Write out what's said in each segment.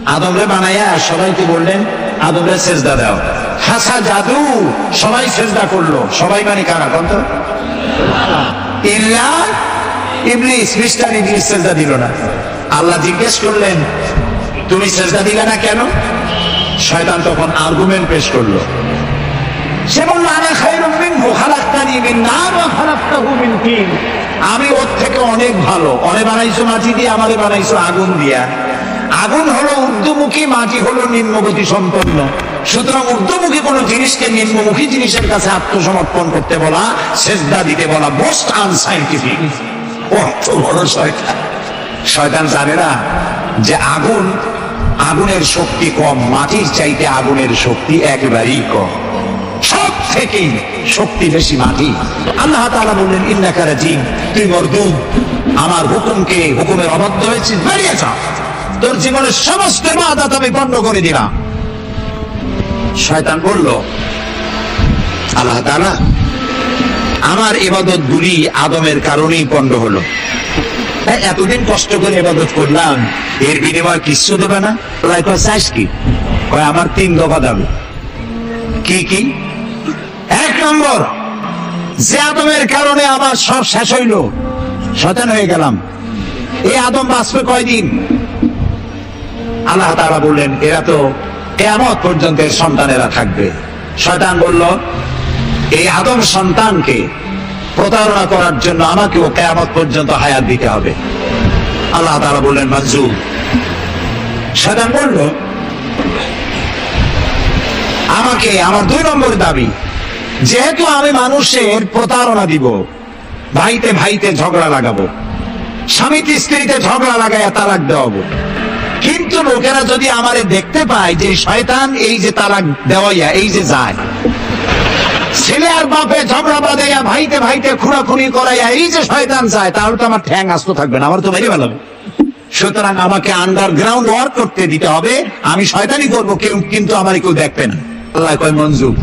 আদমরে বানাইয়া সবাইকে বললেন আদমরে সেজদা দাও, হাসা জাদু, সবাই সেজদা করলো। সবাই মানে কারা বলতো? ইল্লা ইবলিস, মিস্টার ইবলিস সেজদা দিল না। আল্লাহ জিজ্ঞেস করলেন তুমি সেজদা দিলে না কেন? শয়তান তখন আর্গুমেন্ট পেশ করলো। সে বলল আনা খায়রুম মিনহু খালাকতানি মিন নার ওয়া খালাকতাহু মিন তিন, আমি ওর থেকে অনেক ভালো। ওরে বানাইছো মাটি দিয়ে, আমারে বানাইছো আগুন দিয়া। আগুন হলো ঊর্ধ্বমুখী, মাটি হলো নিম্নগতি সম্পন্ন। সুতরাং ঊর্ধ্বমুখী কোন জিনিসকে নিম্নমুখী জিনিসের কাছে আত্মসমর্পণ করতে বলা, সেজদা দিতে বলা মোস্ট আনসাইন্টিফিক। শয়তান জানে না যে আগুনের শক্তি কম, মাটির চাইতে আগুনের শক্তি একেবারেই কম, সব থেকেই শক্তি বেশি মাটি। আল্লাহ তাআলা বললেন ইন্নাকা রাজিম, তুই মরদুদ, আমার হুকুমের অবাধ্য হয়েছিস, বেরিয়ে যা, তোর জীবনের সমস্ত ইবাদত আমি বন্ধ করে দিলাম। শয়তান বলল আল্লাহ তাআলা আমার ইবাদত গুলি আদমের কারণেই পণ্ড হলো, এতদিন কষ্ট করে ইবাদত করলাম, এর বিনিময় কিছু দেবে না? চাস কি? আমার 3 দফা দাবি। কি কি? 1 নম্বর, যে আদমের কারণে আমার সব শেষ হইল, শয়তান হয়ে গেলাম, এই আদম বাঁচবে কয়দিন? আল্লাহ তাআলা বললেন এরা তো কিয়ামত পর্যন্ত এর সন্তানেরা থাকবে। শয়তান বলল এই আদম সন্তানকে প্রতারণা করার জন্য আমাকেও কিয়ামত পর্যন্ত হায়াত দিতে হবে। আল্লাহ তাআলা বললেন মঞ্জুর। শয়তান বলল আমাকে আমার 2 নম্বর দাবি, যেহেতু আমি মানুষের প্রতারণা দিব, ভাইতে ভাইতে ঝগড়া লাগাবো, স্বামীতে স্ত্রীতে ঝগড়া লাগাইয়া তালাক দেওয়াবো, কিন্তু লোকেরা যদি আমারে দেখতে পায় যে শয়তান এই যে তালাক দেওয়াইয়া এই যে যায়, ছেলে আর বাপে ঝগড়া বাঁধাইয়া ভাইতে ভাইতে খুনাখুনি করাইয়া এই যে শয়তান যায়, তাহলে তো আমার ঠ্যাং আস্ত থাকবে না, আমার তো মেরে ফেলাবে। সুতরাং আমাকে আন্ডারগ্রাউন্ড ওয়ার্ক করতে দিতে হবে, আমি শয়তানি করবো কিন্তু আমার কেউ দেখবে না। আল্লাহ কয় মঞ্জুর।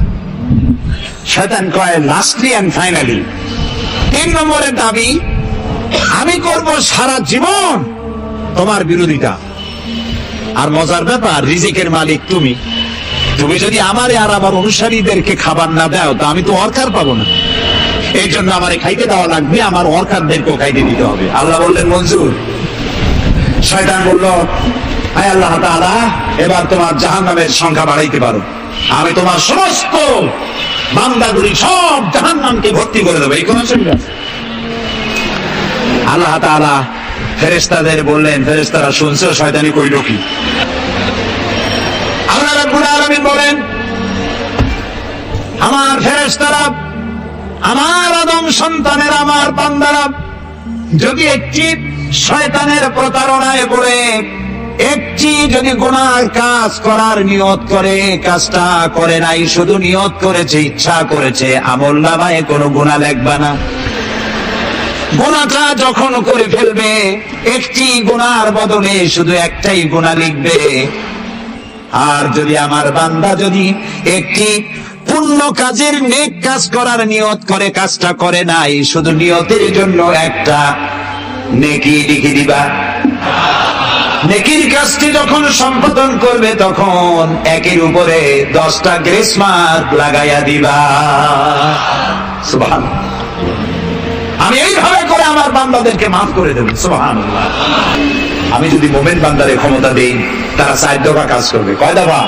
শয়তান কয় লাস্টলি এন্ড ফাইনালি 3 নম্বরের দাবি, আমি করব সারা জীবন তোমার বিরোধিতা। আর মজার ব্যাপার, রিজিকের মালিক তুমি, তুমি যদি আমারে আর আমার অনুসারীদেরকে খাবার না দাও তা আমি তো ওয়ার্কার পাবো না, এই জন্য আমারে খাইতে দেওয়া লাগবে, আমার ওয়ার্কারদেরকেও খাইতে দিতে হবে। আল্লাহ বললেন মঞ্জুর। শয়তান বলল হায় আল্লাহ তাআলা, এবার তোমার জাহান্নামের সংখ্যা বাড়াইতে পারো, আমি তোমার সমস্ত বান্দাগুলি সব জাহান্নামকে ভর্তি করে দেবো, এই কোন অসুবিধা? আল্লাহ তাআলা ফেরেশতাদের বললেন, ফেরেশতারা শুনছে শয়তানি কইল কি? আল্লাহ রাব্বুল আলামিন বলেন আমার ফেরেশতারা, আমার আদম সন্তানের, আমার বান্দারা যদি একটি শয়তানের প্রতারণায় পড়ে একটি যদি গুনার কাজ করার নিয়ত করে, কাজটা করে নাই, শুধু নিয়ত করেছে, ইচ্ছা করেছে, আমলনামায় কোনো গুনাহ লিখবা না। গুনাহটা যখন করে ফেলবে, একটি গুনার বদলে শুধু একটাই গুনাহ লিখবে। আর যদি আমার বান্দা যদি একটি পুণ্য কাজের, নেক কাজ করার নিয়ত করে, কাজটা করে নাই, শুধু নিয়তের জন্য একটা নেকি লিখে দিবা। নেকির কাজটি যখন সম্পাদন করবে তখন একের উপরে 10টা গ্রেস মার্ক লাগাইয়া দিবা। সুবহানাল্লাহ। আমি এইভাবে করে আমার বান্দাদেরকে মাফ করে দেব। সুবহানাল্লাহ। আমি যদি মুমিন বান্দারে ক্ষমতা দেই, তারা 4 দফা কাজ করবে। কয় দফা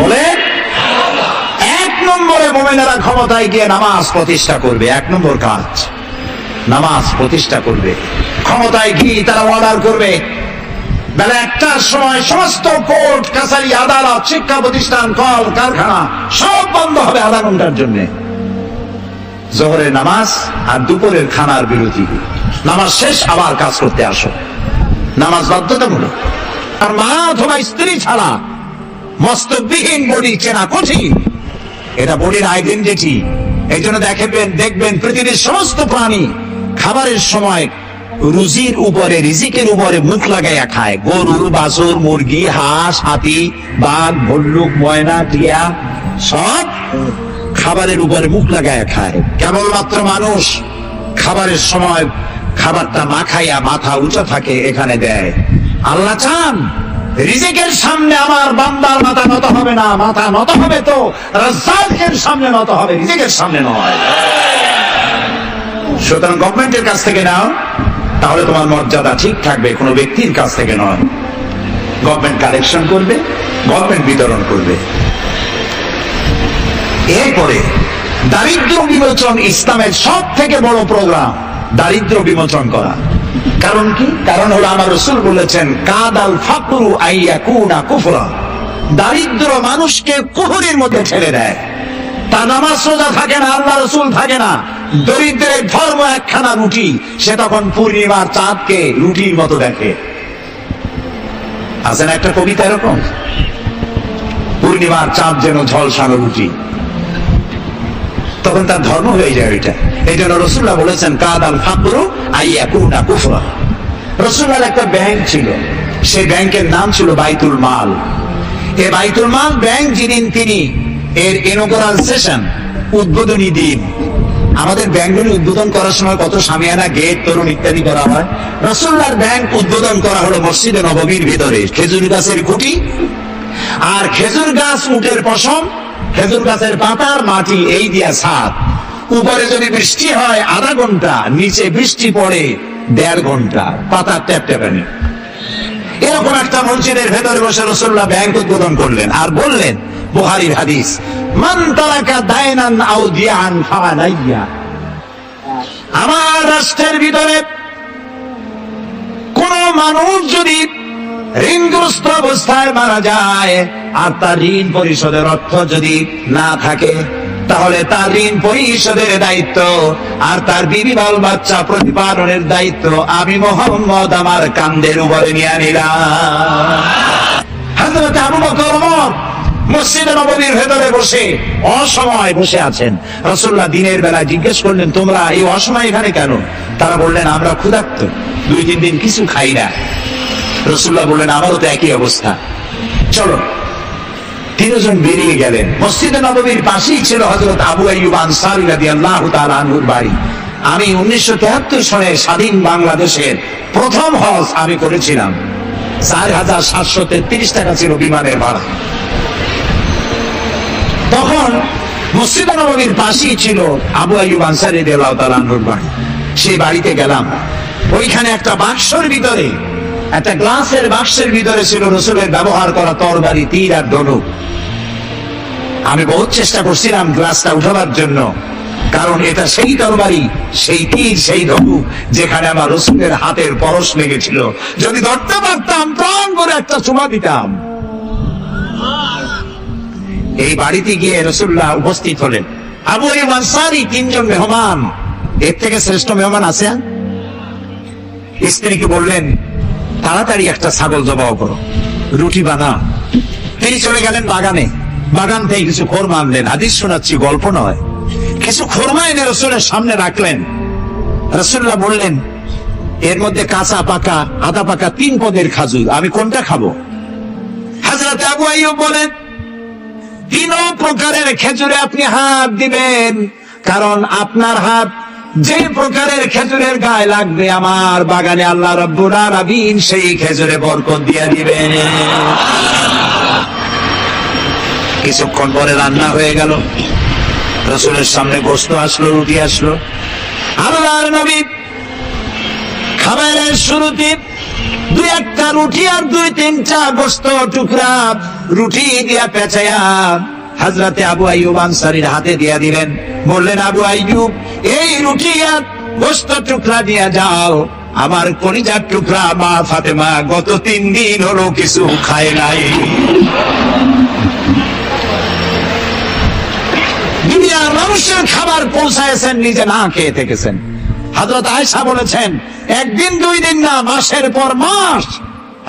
বলে? 1 নম্বরে মুমিনেরা ক্ষমতায় গিয়ে নামাজ প্রতিষ্ঠা করবে। 1 নম্বর কাজ নামাজ প্রতিষ্ঠা করবে। ক্ষমতায় গিয়ে তারা অর্ডার করবে বেলা 1টার সময় সমস্ত কোর্ট কাছারি, আদালত, শিক্ষা প্রতিষ্ঠান, কল কারখানা সব বন্ধ হবে আধা ঘন্টার জন্য। জোহরের নামাজ আর দুপুরের খানার বিরতি, নামাজ শেষ আবার কাজ করতে আসো। নামাজ বাধ্যতামূলক। আর মা অথবা স্ত্রী ছাড়া মস্তকবিহীন বডি চেনা কঠিন, এটা বডির আইডেন্টিটি। এই জন্য দেখবেন পৃথিবীর সমস্ত প্রাণী খাবারের সময় রুজির উপরে, রিজিকের উপরে মুখ লাগাইয়া খায়। গরু, বাছুর, মুরগি, হাঁস, হাতি, বাঘ, ভল্লুক, ময়না, টিয়া সব খাবারের উপরে মুখ লাগাইয়া খায়। কেবলমাত্র মানুষ খাবারের সময় খাবারটা মাখাইয়া মাথা উঁচা থাকে এখানে দেয়। আল্লাহ চান রিজিকের সামনে আমার বান্দার মাথা নত হবে না, মাথা নত হবে তো রাজ্জাকের সামনে নত হবে, রিজিকের সামনে নয়। সুতরাং গভর্নমেন্টের কাছ থেকে নাও, তাহলে তোমার মর্যাদা ঠিক থাকবে, কোনো ব্যক্তির কাছ থেকে নয়। গভর্নমেন্ট কালেকশন করবে, গভর্নমেন্ট বিতরণ করবে। এরপরে দারিদ্র বিমোচন ইসলামের সব থেকে বড় প্রোগ্রাম, দারিদ্র বিমোচন করা। কারণ কি? কারণ হলো আমার রাসূল বলেছেন, কাদাল ফাকরু আইয়াকুনা কুফরা। দারিদ্র মানুষকে কুফরের মধ্যে ঠেলে দেয়। তার নামাজ রোজা থাকে না, আল্লাহ রাসূল থাকে না, দরিদ্রের ধর্ম একখানা রুটি, সে তখন পূর্ণিমার চাঁদকে রুটির মতো দেখে। আছে না একটা কবিতা এরকম, পূর্ণিমার চাঁদ যেন ঝলসানো রুটি, তখন তার ধর্ম হয়ে যায় ওইটা। এই জন্য রাসূলুল্লাহ বলেছেন, কাদাল ফাকরু আইয়াকুনা কুফরা। রাসূলুল্লাহর একটা ব্যাংক ছিল, সেই ব্যাংকের নাম ছিল বাইতুল মাল। এই বাইতুল মাল ব্যাংক যেদিন তিনি এর ইনঅগারাল সেশন, উদ্বোধনী দিন, আমাদের ব্যাংকগুলি উদ্বোধন করার সময় কত শামিয়ানা, গেট, তরুণ ইত্যাদি করা হয়। রাসূলুল্লাহর ব্যাংক উদ্বোধন করা হলো মসজিদে নববীর ভিতরে, খেজুর গাছের খুঁটি আর খেজুর গাছ, উটের পশম, খেজুর গাছের পাতার মাটি, এই দিয়া ছাদ। উপরে যদি বৃষ্টি হয় আধা ঘন্টা, নিচে বৃষ্টি পড়ে 1.5 ঘন্টা, পাতার ট্যাপ ট্যাপানি। এরকম একটা মসজিদের ভেতরে বসে রাসূলুল্লাহ ব্যাংক উদ্বোধন করলেন আর বললেন, বুখারীর হাদিস, মান তারাকা দায়নান আও দিয়ান ফালাইয়া। আমার রাষ্ট্রের ভিতরে কোন মানুষ যদি ঋণগ্রস্ত অবস্থায় মারা যায় আর তার ঋণ পরিশোধের অর্থ যদি না থাকে, তাহলে তার ঋণ পরিশোধের দায়িত্ব আর তার বিবি বাল বাচ্চা প্রতিপালনের দায়িত্ব আমি মুহাম্মদ আমার কাঁধের উপরে নিয়ে নিলাম। হযরত আবু বকর ওমর মসজিদে নববীর ভেতরে বসে অসময় বসে আছেন। রাসূলুল্লাহ দিনের বেলায় জিজ্ঞেস করলেন, তোমরা এই অসময় এখানে কেন? তারা বললেন, আমরা ক্ষুধার্ত, 2-3 দিন কিছু খাই না। রাসূলুল্লাহ বললেন, আমারও তো একই অবস্থা, চলো। 3 জন বেরিয়ে গেলেন। মসজিদে নববীর পাশেই ছিল হযরত আবু আইয়ুব আনসারী রাদিয়াল্লাহু তাআলা আনহুর বাড়ি। আমি 1973 সনে স্বাধীন বাংলাদেশের প্রথম হজ আমি করেছিলাম। 4733 টাকা ছিল বিমানের ভাড়া। তখন মসজিদে নববীর পাশেই ছিল আবু আইয়ুব আনসারী রাদিয়াল্লাহু তাআলা আনহুর বাড়ি। সেই বাড়িতে গেলাম, ওইখানে একটা বাক্সের ভিতরে, একটা গ্লাসের বাক্সের ভিতরে ছিল রাসূলের ব্যবহার করা তরবারি, তীর আর ধনুক। আমি বহুত চেষ্টা করছিলাম গ্লাসটা উঠাবার জন্য, কারণ এটা সেই তরবারি, সেই তীর, সেই ধনুক যেখানে আমার রাসূলের হাতের পরশ লেগেছিল। যদি ধরতে পারতাম প্রাণ করে একটা চুমা দিতাম। এই বাড়িতে গিয়ে রাসূলুল্লাহ উপস্থিত হলেন। আবু আইয়ুব আনসারী 3 জন মেহমান, এর থেকে শ্রেষ্ঠ মেহমান আছে? স্ত্রীকে বললেন, তাড়াতাড়ি একটা ছাগল জবাই করো, রুটি বানা। তিনি চলে গেলেন বাগানে, বাগান থেকে কিছু খোরমা আনলেন। হাদিস শোনাচ্ছি, গল্প নয়। কিছু খোরমা এনে রাসূলের সামনে রাখলেন। রাসূলুল্লাহ বললেন, এর মধ্যে কাঁচা পাকা, আধা পাকা 3 পদের খাজুর, আমি কোনটা খাবো? হযরত আবু আইয়ুব বলেন, 3 প্রকারের খেজুরে আপনি হাত দিবেন, কারণ আপনার হাত যে প্রকারের খেজুরের গায়ে লাগবে আমার বাগানে আল্লাহ রাব্বুল আলামিন সেই খেজুরে বরকত দিয়ে দিবেন। কিছুক্ষণ পরে রান্না হয়ে গেল, রাসূলের সামনে গোশত আসলো, রুটি আসলো। আল্লাহর নবী খাবারের শুরুতে 2-1টা রুটি আর 2-3টা গোশত টুকরা রুটি দিয়া পেঁচাইয়া হযরতে আবু আইয়ুব আনসারীর হাতে দিয়া দিলেন। বললেন, আবু আইয়ুব, এই রুটি আর গোশত টুকরা দিয়া যাও, আমার কলিজার টুকরা মা ফাতেমা গত 3 দিন হলো কিছু খায় নাই। দুনিয়ার মানুষের খাবার পৌঁছায়ছেন, নিজে না খেয়ে থেকেছেন। হযরত আয়েশা বলেছেন, 1 দিন 2 দিন না, মাসের পর মাস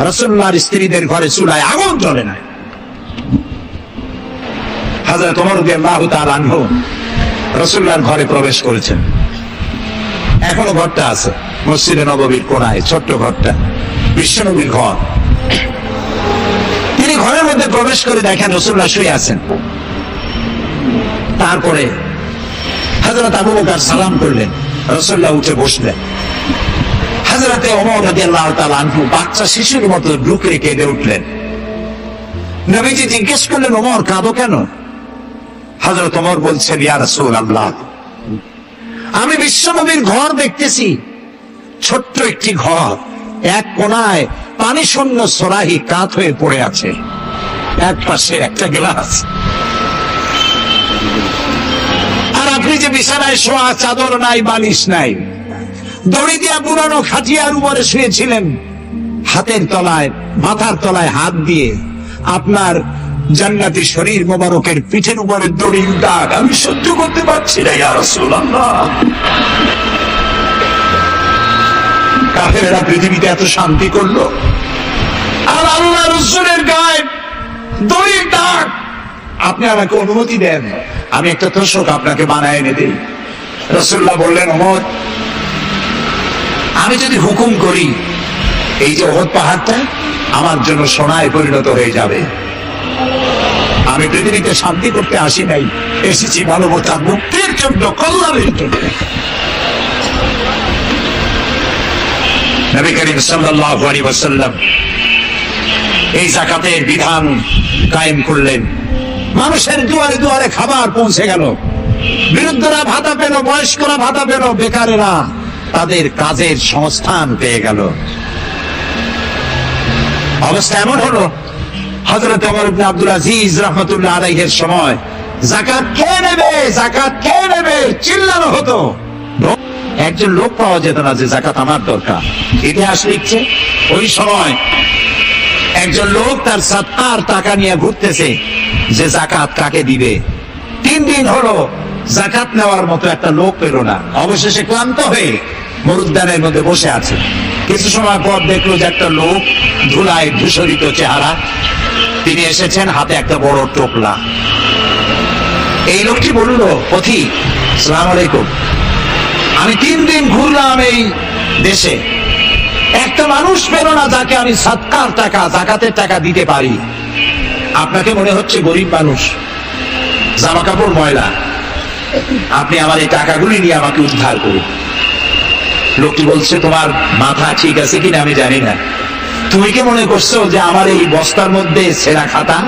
রাসূলুল্লাহর স্ত্রীদের ঘরে চুলায় আগুন জ্বলে নাই। হযরত ওমর রাদিয়াল্লাহু তাআলা আনহু রাসূলুল্লাহর ঘরে প্রবেশ করেছেন। এখনো ঘরটা আছে, মসজিদে নববীর কোণায় ছোট্ট ঘরটা, বিশ্বনবীর ঘর। তিনি ঘরের মধ্যে প্রবেশ করে দেখেন রাসূলুল্লাহ শুয়ে আছেন। তারপরে হযরত আবু বকর সালাম করলেন, রাসূলুল্লাহ উঠে বসলেন। হযরতে ওমর রাদিয়াল্লাহু তাআলা আনহু বাচ্চা শিশুর মতো ডুকরে কেঁদে উঠলেন। নবীজি জিজ্ঞেস করলেন, ওমর কাঁদো কেন? হযরত ওমর বলছেন, ইয়া রাসূলুল্লাহ, আমি বিশ্বনবীর ঘর দেখতেছি, ছোট্ট একটি ঘর, এক কোনায় পানি শূন্য সরাহি কাত হয়ে পড়ে আছে, এক পাশে একটা গ্লাস, আর আপনি যে বিছানায় শোয়া, চাদর নাই, বালিশ নাই, দড়ি দিয়া পুরানো খাটিয়ার উপরে শুয়েছিলেন, হাতের তলায়, মাথার তলায় হাত দিয়ে আপনার জান্নাতি শরীর মোবারকের পিঠের উপরে দড়ির দাগ আমি সহ্য করতে পারছি না ইয়া রাসূলুল্লাহ। কাফেররা পৃথিবীতে এত শান্তি করলো, আর আল্লাহ রাসূলের গায়ে দড়ির দাগ। আপনি আমাকে অনুমতি দেন, আমি একটা তোষক আপনাকে বানায় এনে দিই। রাসূলুল্লাহ বললেন, ওমর, আমি যদি হুকুম করি, এই যে ওহদ পাহাড়টা আমার জন্য সোনায় পরিণত হয়ে যাবে। আমি পৃথিবীতে শান্তি করতে আসি নাই, এসেছি মানবতা মুক্তির জন্য, কল্যাণের জন্য। নবী করিম সাল্লাল্লাহু আলাইহি ওয়াসাল্লাম এই যাকাতের বিধান কায়েম করলেন। মানুষের দুয়ারে দুয়ারে খাবার পৌঁছে গেল, বৃদ্ধরা ভাতা পেল, বয়স্করা ভাতা পেল, বেকারেরা তাদের কাজের সংস্থান পেয়ে গেল। অবস্থা এমন হলো, হযরত ওমর ইবনে আব্দুল আজিজ রাহমাতুল্লাহ আলাইহির সময় যাকাত কে নেবে, যাকাত কে নেবে চিল্লানো হতো। একজন লোক পাওয়া যেত না যে যাকাত আমার দরকার। ইতিহাস লিখছে, ওই সময় একজন লোক তার সাত্তার টাকা নিয়ে ঘুরতেছে যে যাকাত কাকে দিবে। 3 দিন হলো যাকাত নেওয়ার মতো একটা লোক পেল না। অবশেষে ক্লান্ত হয়ে মরুদ্যানের মধ্যে বসে আছে। কিছু সময় পর দেখলো যে একটা লোক, ধুলায় ধূসরিত চেহারা, তিনি এসেছেন, হাতে একটা বড় টোপলা। এই লোকটি বলল, পথিক, আসসালামু আলাইকুম, আমি 3 দিন ঘুরলাম এই দেশে, একটা মানুষ পেল না যাকে আমি সাদকার টাকা, যাকাতের টাকা দিতে পারি। আপনাকে মনে হচ্ছে গরিব মানুষ, জামা কাপড় ময়লা, আপনি আমার এই টাকাগুলি নিয়ে আমাকে উদ্ধার করুন। লোকটি বলছে, তোমার মাথা ঠিক আছে কিনা আমি জানি না, তুমি কি মনে করছো যে আমার এই বস্তার মধ্যে ছেঁড়া খাতা?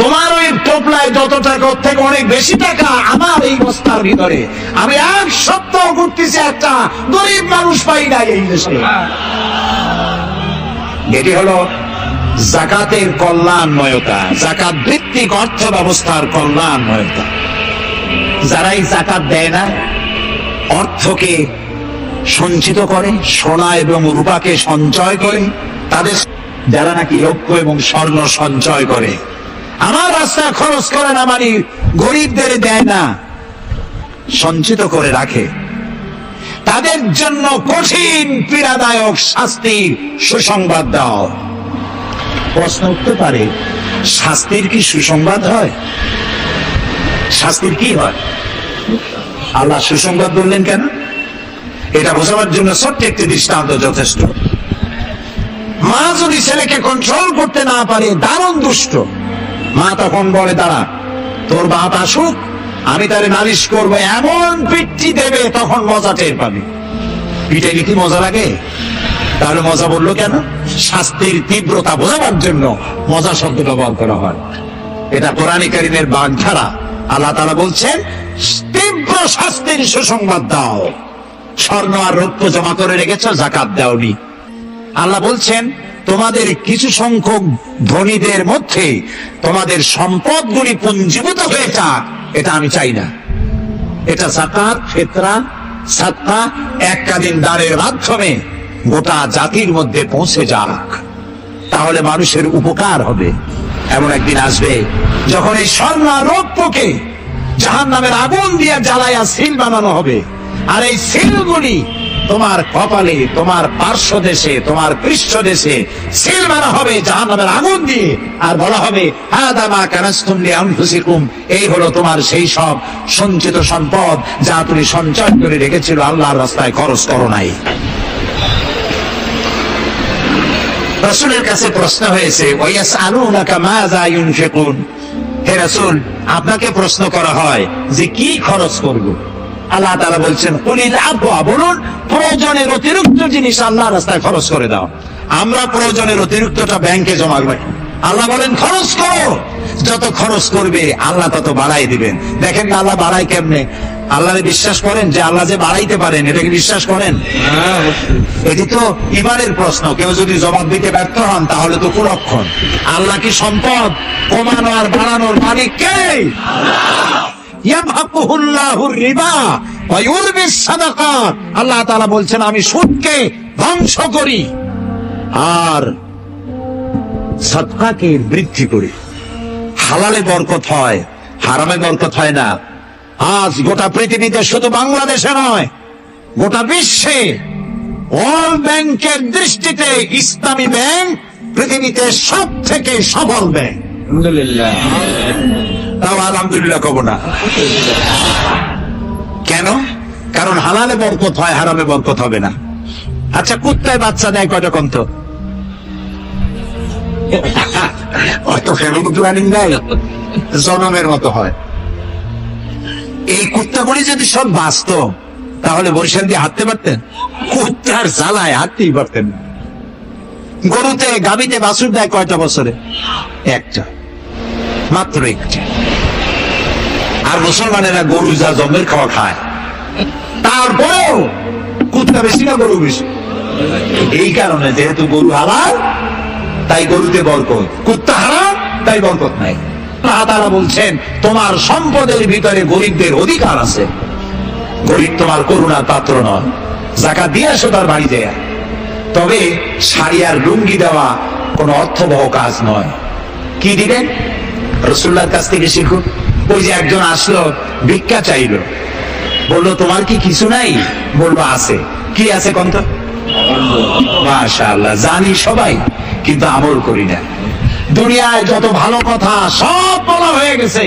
তোমার ওই টোপলায় যত টাকা, ওর থেকে অনেক বেশি টাকা আমার এই বস্তার ভিতরে। আমি 1 সপ্তাহ ঘুরতেছি, একটা গরিব মানুষ পাই না এই দেশে। এটি হলো যাকাতের কল্যাণময়তা, যাকাত ভিত্তিক অর্থ ব্যবস্থার কল্যাণময়তা। যারাই যাকাত দেয় না, অর্থকে সঞ্চিত করে, সোনা এবং রূপাকে সঞ্চয় করে, তাদের যারা নাকি রৌপ্য এবং স্বর্ণ সঞ্চয় করে, আমার রাস্তা খরচ করে না, মানে গরিবদের দেয় না, সঞ্চিত করে রাখে, তাদের জন্য কঠিন পীড়াদায়ক শাস্তির সুসংবাদ দাও। প্রশ্ন উঠতে পারে, শাস্তির কি সুসংবাদ হয়? শাস্তির কি হয়? আল্লাহ সুসংবাদ বললেন কেন? এটা বোঝাবার জন্য ছোট্ট একটি দৃষ্টান্ত যথেষ্ট। মা যদি ছেলেকে কন্ট্রোল করতে না পারে, দারুণ দুষ্ট, মা তখন বলে, দাঁড়া, তোর বাপ আসুক, আমি তারে নালিশ করবো, এমন পিঠটি দেবে তখন মজা টের পাবি। পিঠে কি মজা লাগে? তাহলে মজা বললো কেন? শাস্তির তীব্রতা বোঝাবার জন্য মজা শব্দ ব্যবহার করা হয়। এটা কোরআনে কারীমের বাগধারা। আল্লাহ তাআলা বলছেন, তীব্র শাস্তির সুসংবাদ দাও। স্বর্ণ আর রৌপ্য জমা করে রেখেছ, যাকাত দাওনি। আল্লাহ বলছেন, তোমাদের কিছু সংখ্যক ধনীদের মধ্যে তোমাদের সম্পদগুলি পুঞ্জীভূত হয়ে যাক, এটা আমি চাই না। এটা যাকাত, ফিতরা, সাদকা, এককালীন দানের মাধ্যমে গোটা জাতির মধ্যে পৌঁছে যাক, তাহলে মানুষের উপকার হবে। এমন একদিন আসবে যখন এই স্বর্ণ রৌপ্যকে জাহান্নামের আগুন দিয়ে জ্বালাইয়া সিল বানানো হবে, আর এই সিলগুলি তোমার কপালে, তোমার পার্শ্ব দেশে, তোমার পৃষ্ঠ দেশে সিল মারা হবে জাহান্নামের আগুন দিয়ে, আর বলা হবে, হাদা মা কানাসতুম লিআনফুসিকুম, এই হলো তোমার সেই সব সঞ্চিত সম্পদ যা তুমি সঞ্চয় করে রেখেছিল, আল্লাহর রাস্তায় খরচ করো নাই। রাসূলের কাছে প্রশ্ন হয়েছে, ওয়ায়াসআলুনাকা মাযা ইউনফিকুন, হে রাসূল, আপনাকে প্রশ্ন করা হয় যে কি খরচ করব। আল্লাহ তাআলা বলছেন, কুলিল আফওয়া, বলুন প্রয়োজনের অতিরিক্ত জিনিস আল্লাহর রাস্তায় খরচ করে দাও। আমরা প্রয়োজনের অতিরিক্তটা ব্যাংকে জমা রাখি, আল্লাহ বলেন খরচ করো, যত খরচ করবে আল্লাহ তত বাড়াই দিবেন। দেখেন না আল্লাহ বাড়াই কেমনে? আল্লাহরে বিশ্বাস করেন যে আল্লাহ যে বাড়াইতে পারেন, এটাকে বিশ্বাস করেন? এটি তো ইমানের প্রশ্ন। কেউ যদি জবাব দিতে ব্যর্থ হন তাহলে তো কুলক্ষণ। আল্লাহ কি সম্পদ কমানো আর বাড়ানোর মালিক কে? আল্লাহ তাআলা বলছেন আমি সুদকে ধ্বংস করি আর সাদকাকে বৃদ্ধি করি। হালালে বরকত হয়, হারামে বরকত হয় না। আজ গোটা পৃথিবীতে, শুধু বাংলাদেশে নয়, গোটা বিশ্বে ওয়ার্ল্ড ব্যাংকের দৃষ্টিতে ইসলামী ব্যাংক পৃথিবীতে সব থেকে সফল ব্যাংক। আলহামদুলিল্লাহ। তাও আলহামদুলিল্লাহ কব না কেন? কারণ হালালে বরকত হয়, হারামে বরকত হবে না। আচ্ছা, কুত্তায় বাচ্চা দেয় কয়টা কন্ত? অত ফ্যামিলি প্ল্যানিং দেয়, জনমের মতো হয়। এই কুত্তাগুলি যদি সব বাঁচত তাহলে বরিশাল দিয়ে হাঁটতে পারতেন? কুত্তার জ্বালায় হাঁটতেই পারতেন না। গরুতে, গাভীতে বাছুর দেয় কয়টা বছরে? একটা, মাত্র একটা। আর মুসলমানেরা গরু যা জমের খাওয়া খায়, তারপরেও কুত্তা বেশি না গরু বেশি? এই কারণে যেহেতু গরু হালাল তাই গরুতে বরকত, কুত্তা হারাম তাই বরকত নাই। আল্লাহ তাআলা বলছেন তোমার সম্পদের ভিতরে গরিবদের অধিকার আছে। গরিব তোমার করুণার পাত্র নয়, যাকাত দিয়ে আসো তার বাড়ি যায়। তবে শাড়ি আর লুঙ্গি দেওয়া কোন অর্থবহ কাজ নয়। কি দিবেন? রাসূলুল্লাহর কাছ থেকে শিখুন। ওই যে একজন আসলো, ভিক্ষা চাইলো, বললো তোমার কি কিছু নাই? বললো আছে। কি আছে কন্ত? মাশাআল্লাহ, জানি সবাই, কিন্তু আমল করি না। দুনিয়ায় যত ভালো কথা সব বলা হয়ে গেছে,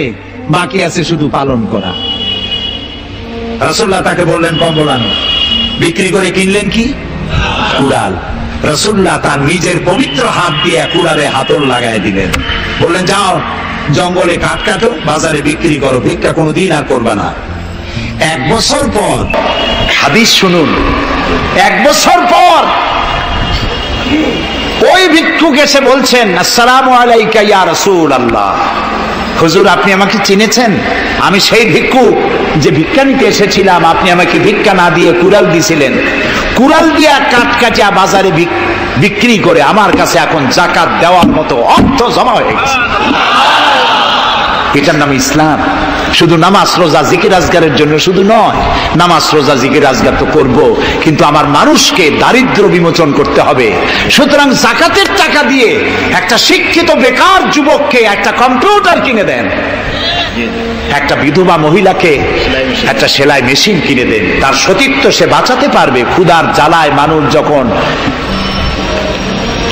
বাকি আছে শুধু পালন করা। রাসূলুল্লাহ তাকে বললেন কম্বল আনো। বিক্রি করে কিনলেন কি? কুড়াল। রাসূলুল্লাহ তার নিজের পবিত্র হাত দিয়ে কুড়ালে হাতল লাগাই দিলেন। বললেন যাও জঙ্গলে কাঠ কাটো, বাজারে বিক্রি করো, ভিক্ষা কোনোদিন আর করবা না। 1 বছর পর, হাদিস শুনুন, 1 বছর পর ওই ভিক্ষুক এসে বলছেন আসসালামু আলাইকা ইয়া রাসূলুল্লাহ। হুজুর আপনি আমাকে চিনেছেন? আমি সেই ভিক্ষুক যে ভিক্ষা নিতে এসেছিলাম। আপনি আমাকে ভিক্ষা না দিয়ে কুড়াল দিয়েছিলেন। কুড়াল দিয়া কাঠ কাটিয়া বাজারে বিক্রি করে আমার কাছে এখন যাকাত দেওয়ার মতো অর্থ জমা হয়ে গেছে। এটার নাম ইসলাম। শুধু নামাজ রোজা জিকির আজগারের জন্য শুধু নয়, নামাজ রোজা জিকির আজগার তো করব, কিন্তু আমার মানুষকে দারিদ্র বিমোচন করতে হবে। সুতরাং যাকাতের টাকা দিয়ে একটা শিক্ষিত বেকার যুবককে একটা কম্পিউটার কিনে দেন, একটা বিধবা মহিলাকে একটা সেলাই মেশিন কিনে দেন। তার সতীত্ব সে বাঁচাতে পারবে। ক্ষুধার জ্বালায় মানুষ যখন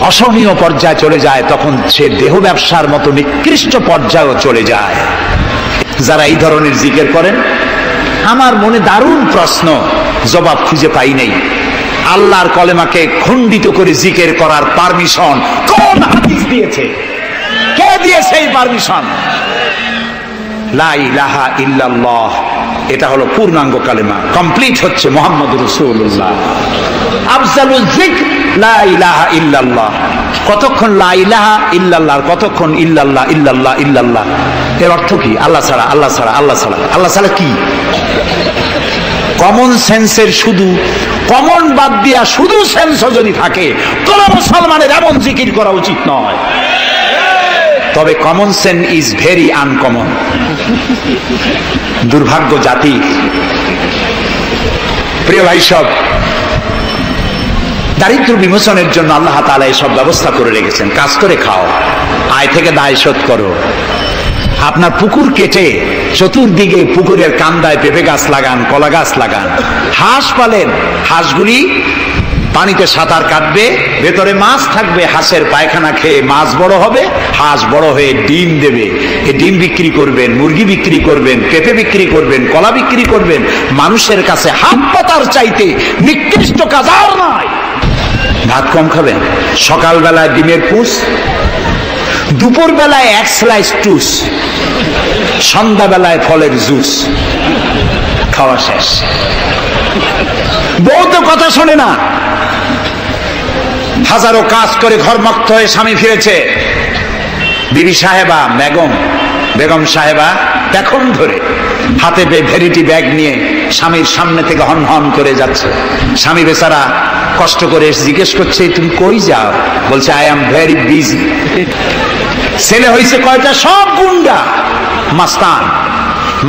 অসহনীয় পর্যায়ে চলে যায়, তখন সে দেহ ব্যবসার মতো নিকৃষ্ট পর্যায়েও চলে যায়। যারা এই ধরনের জিকির করেন, আমার মনে দারুণ প্রশ্ন, জবাব খুঁজে পাই নাই। আল্লাহর কলেমাকে খণ্ডিত করে জিকির করার পারমিশন কোন হাদিস দিয়েছে? কে দিয়েছে এই পারমিশন? লা ইলাহা ইল্লাল্লাহ, এটা হলো পূর্ণাঙ্গ কালেমা, কমপ্লিট হচ্ছে মুহাম্মদুর রাসূলুল্লাহ। আফজালুল যিকর লা ইলাহা ইল্লাল্লাহ। কতক্ষণ লা ইলাহা ইল্লাল্লাহ, কতক্ষণ ইল্লাল্লাহ ইল্লাল্লাহ ইল্লাল্লাহ। এর অর্থ কি? আল্লাহ ছাড়া, আল্লাহ ছাড়া, আল্লাহ ছাড়া। আল্লাহ ছাড়া কি? কমন সেন্সের শুধু কমন বাদ দিয়া শুধু সেন্সও যদি থাকে, কোন মুসলমানের এমন জিকির করা উচিত নয়। তবে common sense is very uncommon. দুর্ভাগ্য জাতি। প্রিয় ভাই সব, দারিদ্র বিমোচনের জন্য আল্লাহ তাআলা এসব ব্যবস্থা করে রেখেছেন। কাজ করে খাও, আয় থেকে দায় শোধ করো। আপনার পুকুর কেটে চতুর্দিকে পুকুরের কান্দায় পেঁপে গাছ লাগান, কলা গাছ লাগান। হাঁস পালেন, হাঁসগুলি পানিতে সাঁতার কাটবে, ভেতরে মাছ থাকবে। হাঁসের পায়খানা খেয়ে মাছ বড় হবে, হাঁস বড় হয়ে ডিম দেবে। এই ডিম বিক্রি করবেন, মুরগি বিক্রি করবেন, পেঁপে বিক্রি করবেন, কলা বিক্রি করবেন। মানুষের কাছে হাত পাতার চাইতে নিকৃষ্ট কাজ আর নাই। ভাত কম খাবেন, সকালবেলায় ডিমের পুষ, দুপুর বেলায় 1 স্লাইস টুস, সন্ধ্যাবেলায় ফলের জুস, খাওয়া শেষ। বউ তো কথা শোনে না। হাজারো কাজ করে ঘরমুক্ত হয়ে স্বামী ফিরেছে, বিবি সাহেবা বেগম সাহেবা এখন ধরে হাতে ভেরিটি ব্যাগ নিয়ে স্বামীর সামনে থেকে হন হন করে যাচ্ছে। স্বামী বেচারা কষ্ট করে জিজ্ঞেস করছে, তুমি কই যাও? বলছে, আই এম ভেরি বিজি। ছেলে হয়েছে কয়টা? সব গুন্ডা, মাস্তান,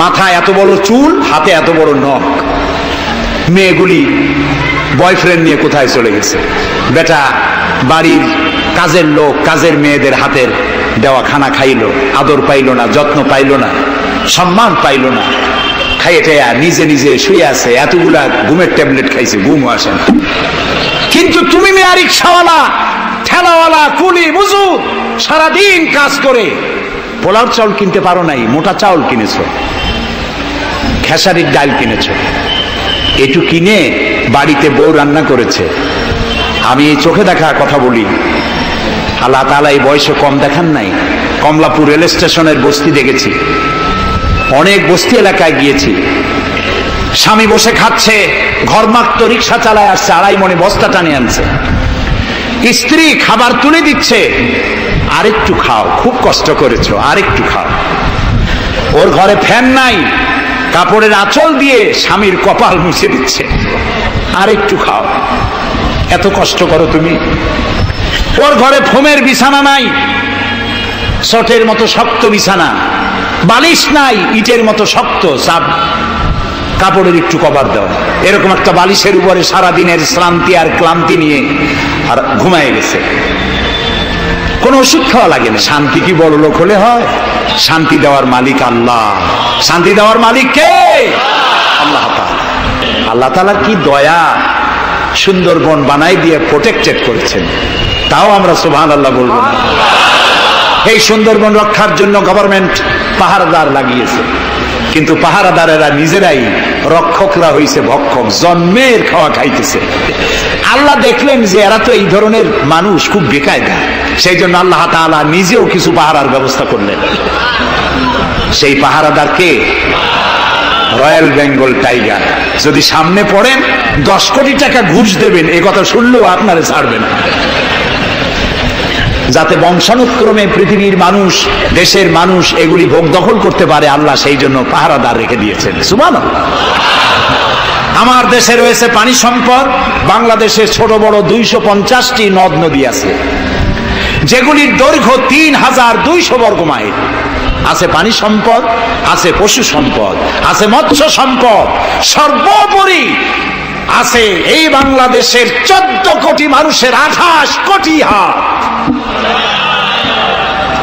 মাথায় এত বড় চুল, হাতে এত বড় নখ। মেয়েগুলি বয়ফ্রেন্ড নিয়ে কোথায় চলে গেছে। বেটা বাড়ির কাজের লোক, কাজের মেয়েদের হাতের দেওয়া খানা খাইলো, আদর পাইল না, যত্ন পাইল না, সম্মান পাইল না, খাইয়ে টেয়া নিজে নিজে শুয়ে আছে। এতগুলা ঘুমের ট্যাবলেট খাইছে, ঘুমও আসে না। কিন্তু তুমি মেয়ে রিক্সাওয়ালা, ঠেলাওয়ালা, কুলি মজুর, সারাদিন কাজ করে পোলাও চাউল কিনতে পারো নাই, মোটা চাউল কিনেছো, খেসারির ডাল কিনেছো, একটু কিনে বাড়িতে বউ রান্না করেছে। আমি এই চোখে দেখা কথা বলি, আল্লাহ তাআলা এই বয়সে কম দেখান নাই। কমলাপুর রেল স্টেশনের বস্তি দেখেছি, অনেক বস্তি এলাকায় গিয়েছি। স্বামী বসে খাচ্ছে, ঘরমাক্ত রিক্সা চালায় আসছে, 2.5 মণে বস্তা টানে আনছে। স্ত্রী খাবার তুলে দিচ্ছে, আরেকটু খাও, খুব কষ্ট করেছো, আরেকটু খাও। ওর ঘরে ফ্যান নাই, কাপড়ের আঁচল দিয়ে স্বামীর কপাল মুছে দিচ্ছে, আরেকটু খাও, এত কষ্ট করো তুমি। ওর ঘরে ফোমের বিছানা নাই, চটের মতো শক্ত বিছানা, বালিশ নাই, ইটের মতো শক্ত, চাপ কাপড়ের একটু কভার দাও। এরকম একটা বালিশের উপরে সারাদিনের শ্রান্তি আর ক্লান্তি নিয়ে আর ঘুমায় গেছে। কোনো ওষুধ খাওয়া লাগে না। শান্তি কি বড় লোক হলে হয়? শান্তি দেওয়ার মালিক আল্লাহ। শান্তি দেওয়ার মালিক কে? আল্লাহ তাআলা। আল্লাহ তাআলার কি দয়া, সুন্দরবন বানাই দিয়ে প্রোটেক্টেড করেছেন, তাও আমরা সুবহানাল্লাহ বলবো না। এই সুন্দরবন রক্ষার জন্য গভর্নমেন্ট পাহারাদার লাগিয়েছে, কিন্তু পাহারাদারেরা নিজেরাই রক্ষকরা হইছে ভক্ষক, জন্মের খাওয়া খাইতেছে। আল্লাহ দেখলেন যে এরা তো এই ধরনের মানুষ খুব বেকায়দা, সেই জন্য আল্লাহ তাআলা নিজেও কিছু পাহারার ব্যবস্থা করলেন। সেই পাহারাদার কে? Royal Bengal tiger. যদি সামনে পড়েন 10 কোটি টাকা ঘুষ দেবেন, এ কথা শুনলেও আপনারে ছাড়বে না। যাতে বংশানুক্রমে পৃথিবীর মানুষ, দেশের মানুষ এগুলি ভোগ দখল করতে পারে, আল্লাহ সেই জন্য পাহারাদার রেখে দিয়েছেন। সুবহানাল্লাহ। আমার দেশে রয়েছে পানি সম্পদ। বাংলাদেশের ছোট বড় 250টি নদ নদী আছে, যেগুলির দৈর্ঘ্য 3200 বর্গ মাইল। আছে পানি সম্পদ, আছে পশু সম্পদ, আছে মৎস্য সম্পদ, সর্বোপরি আছে এই বাংলাদেশের 14 কোটি মানুষের 28 কোটি হাত।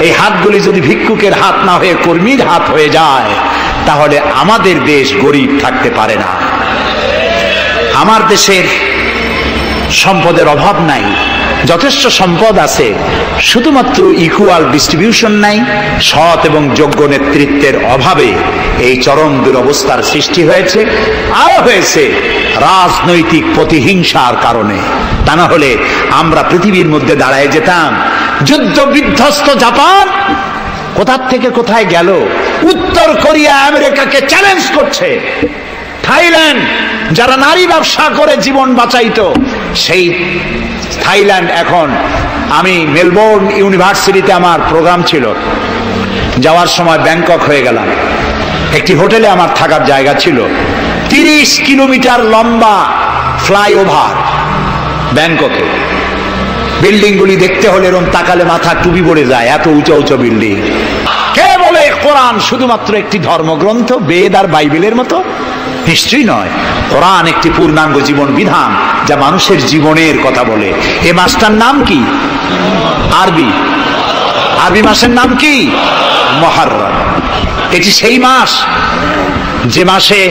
এই হাতগুলি যদি ভিক্ষুকের হাত না হয়ে কর্মীর হাত হয়ে যায়, তাহলে আমাদের দেশ গরিব থাকতে পারে না। আমার দেশের সম্পদের অভাব নাই, যথেষ্ট সম্পদ আছে, শুধুমাত্র ইকুয়াল ডিস্ট্রিবিউশন নাই। সৎ এবং যোগ্য নেতৃত্বের অভাবে এই চরম দুরবস্থার সৃষ্টি হয়েছে, আরো হয়েছে রাজনৈতিক প্রতিহিংসার কারণে। তা না হলে আমরা পৃথিবীর মধ্যে দাঁড়ায় যেতাম। যুদ্ধ বিধ্বস্ত জাপান কোথা থেকে কোথায় গেল, উত্তর কোরিয়া আমেরিকাকে চ্যালেঞ্জ করছে। থাইল্যান্ড যারা নারী ব্যবসা করে জীবন বাঁচাইতো, সেই থাইল্যান্ড এখন, আমি মেলবোর্ন ইউনিভার্সিটিতে আমার প্রোগ্রাম ছিল, যাওয়ার সময় ব্যাংকক হয়ে গেলাম। একটি হোটেলে আমার থাকার জায়গা ছিল, 30 কিলোমিটার লম্বা ফ্লাইওভার ব্যাংককে। বিল্ডিং গুলি দেখতে হলে এরকম তাকালে মাথা টুপি পড়ে যায়, এত উঁচু উঁচু বিল্ডিং। কে বলে কোরআন শুধুমাত্র একটি ধর্মগ্রন্থ, বেদ আর বাইবেলের মতো? নিশ্চয়ই নয়। কোরআন একটি পূর্ণাঙ্গ জীবন বিধান, যা মানুষের জীবনের কথা বলে। এ মাসটার নাম কি? আরবি মাসের নাম কি? মুহররম। এটি সেই মাস যে মাসে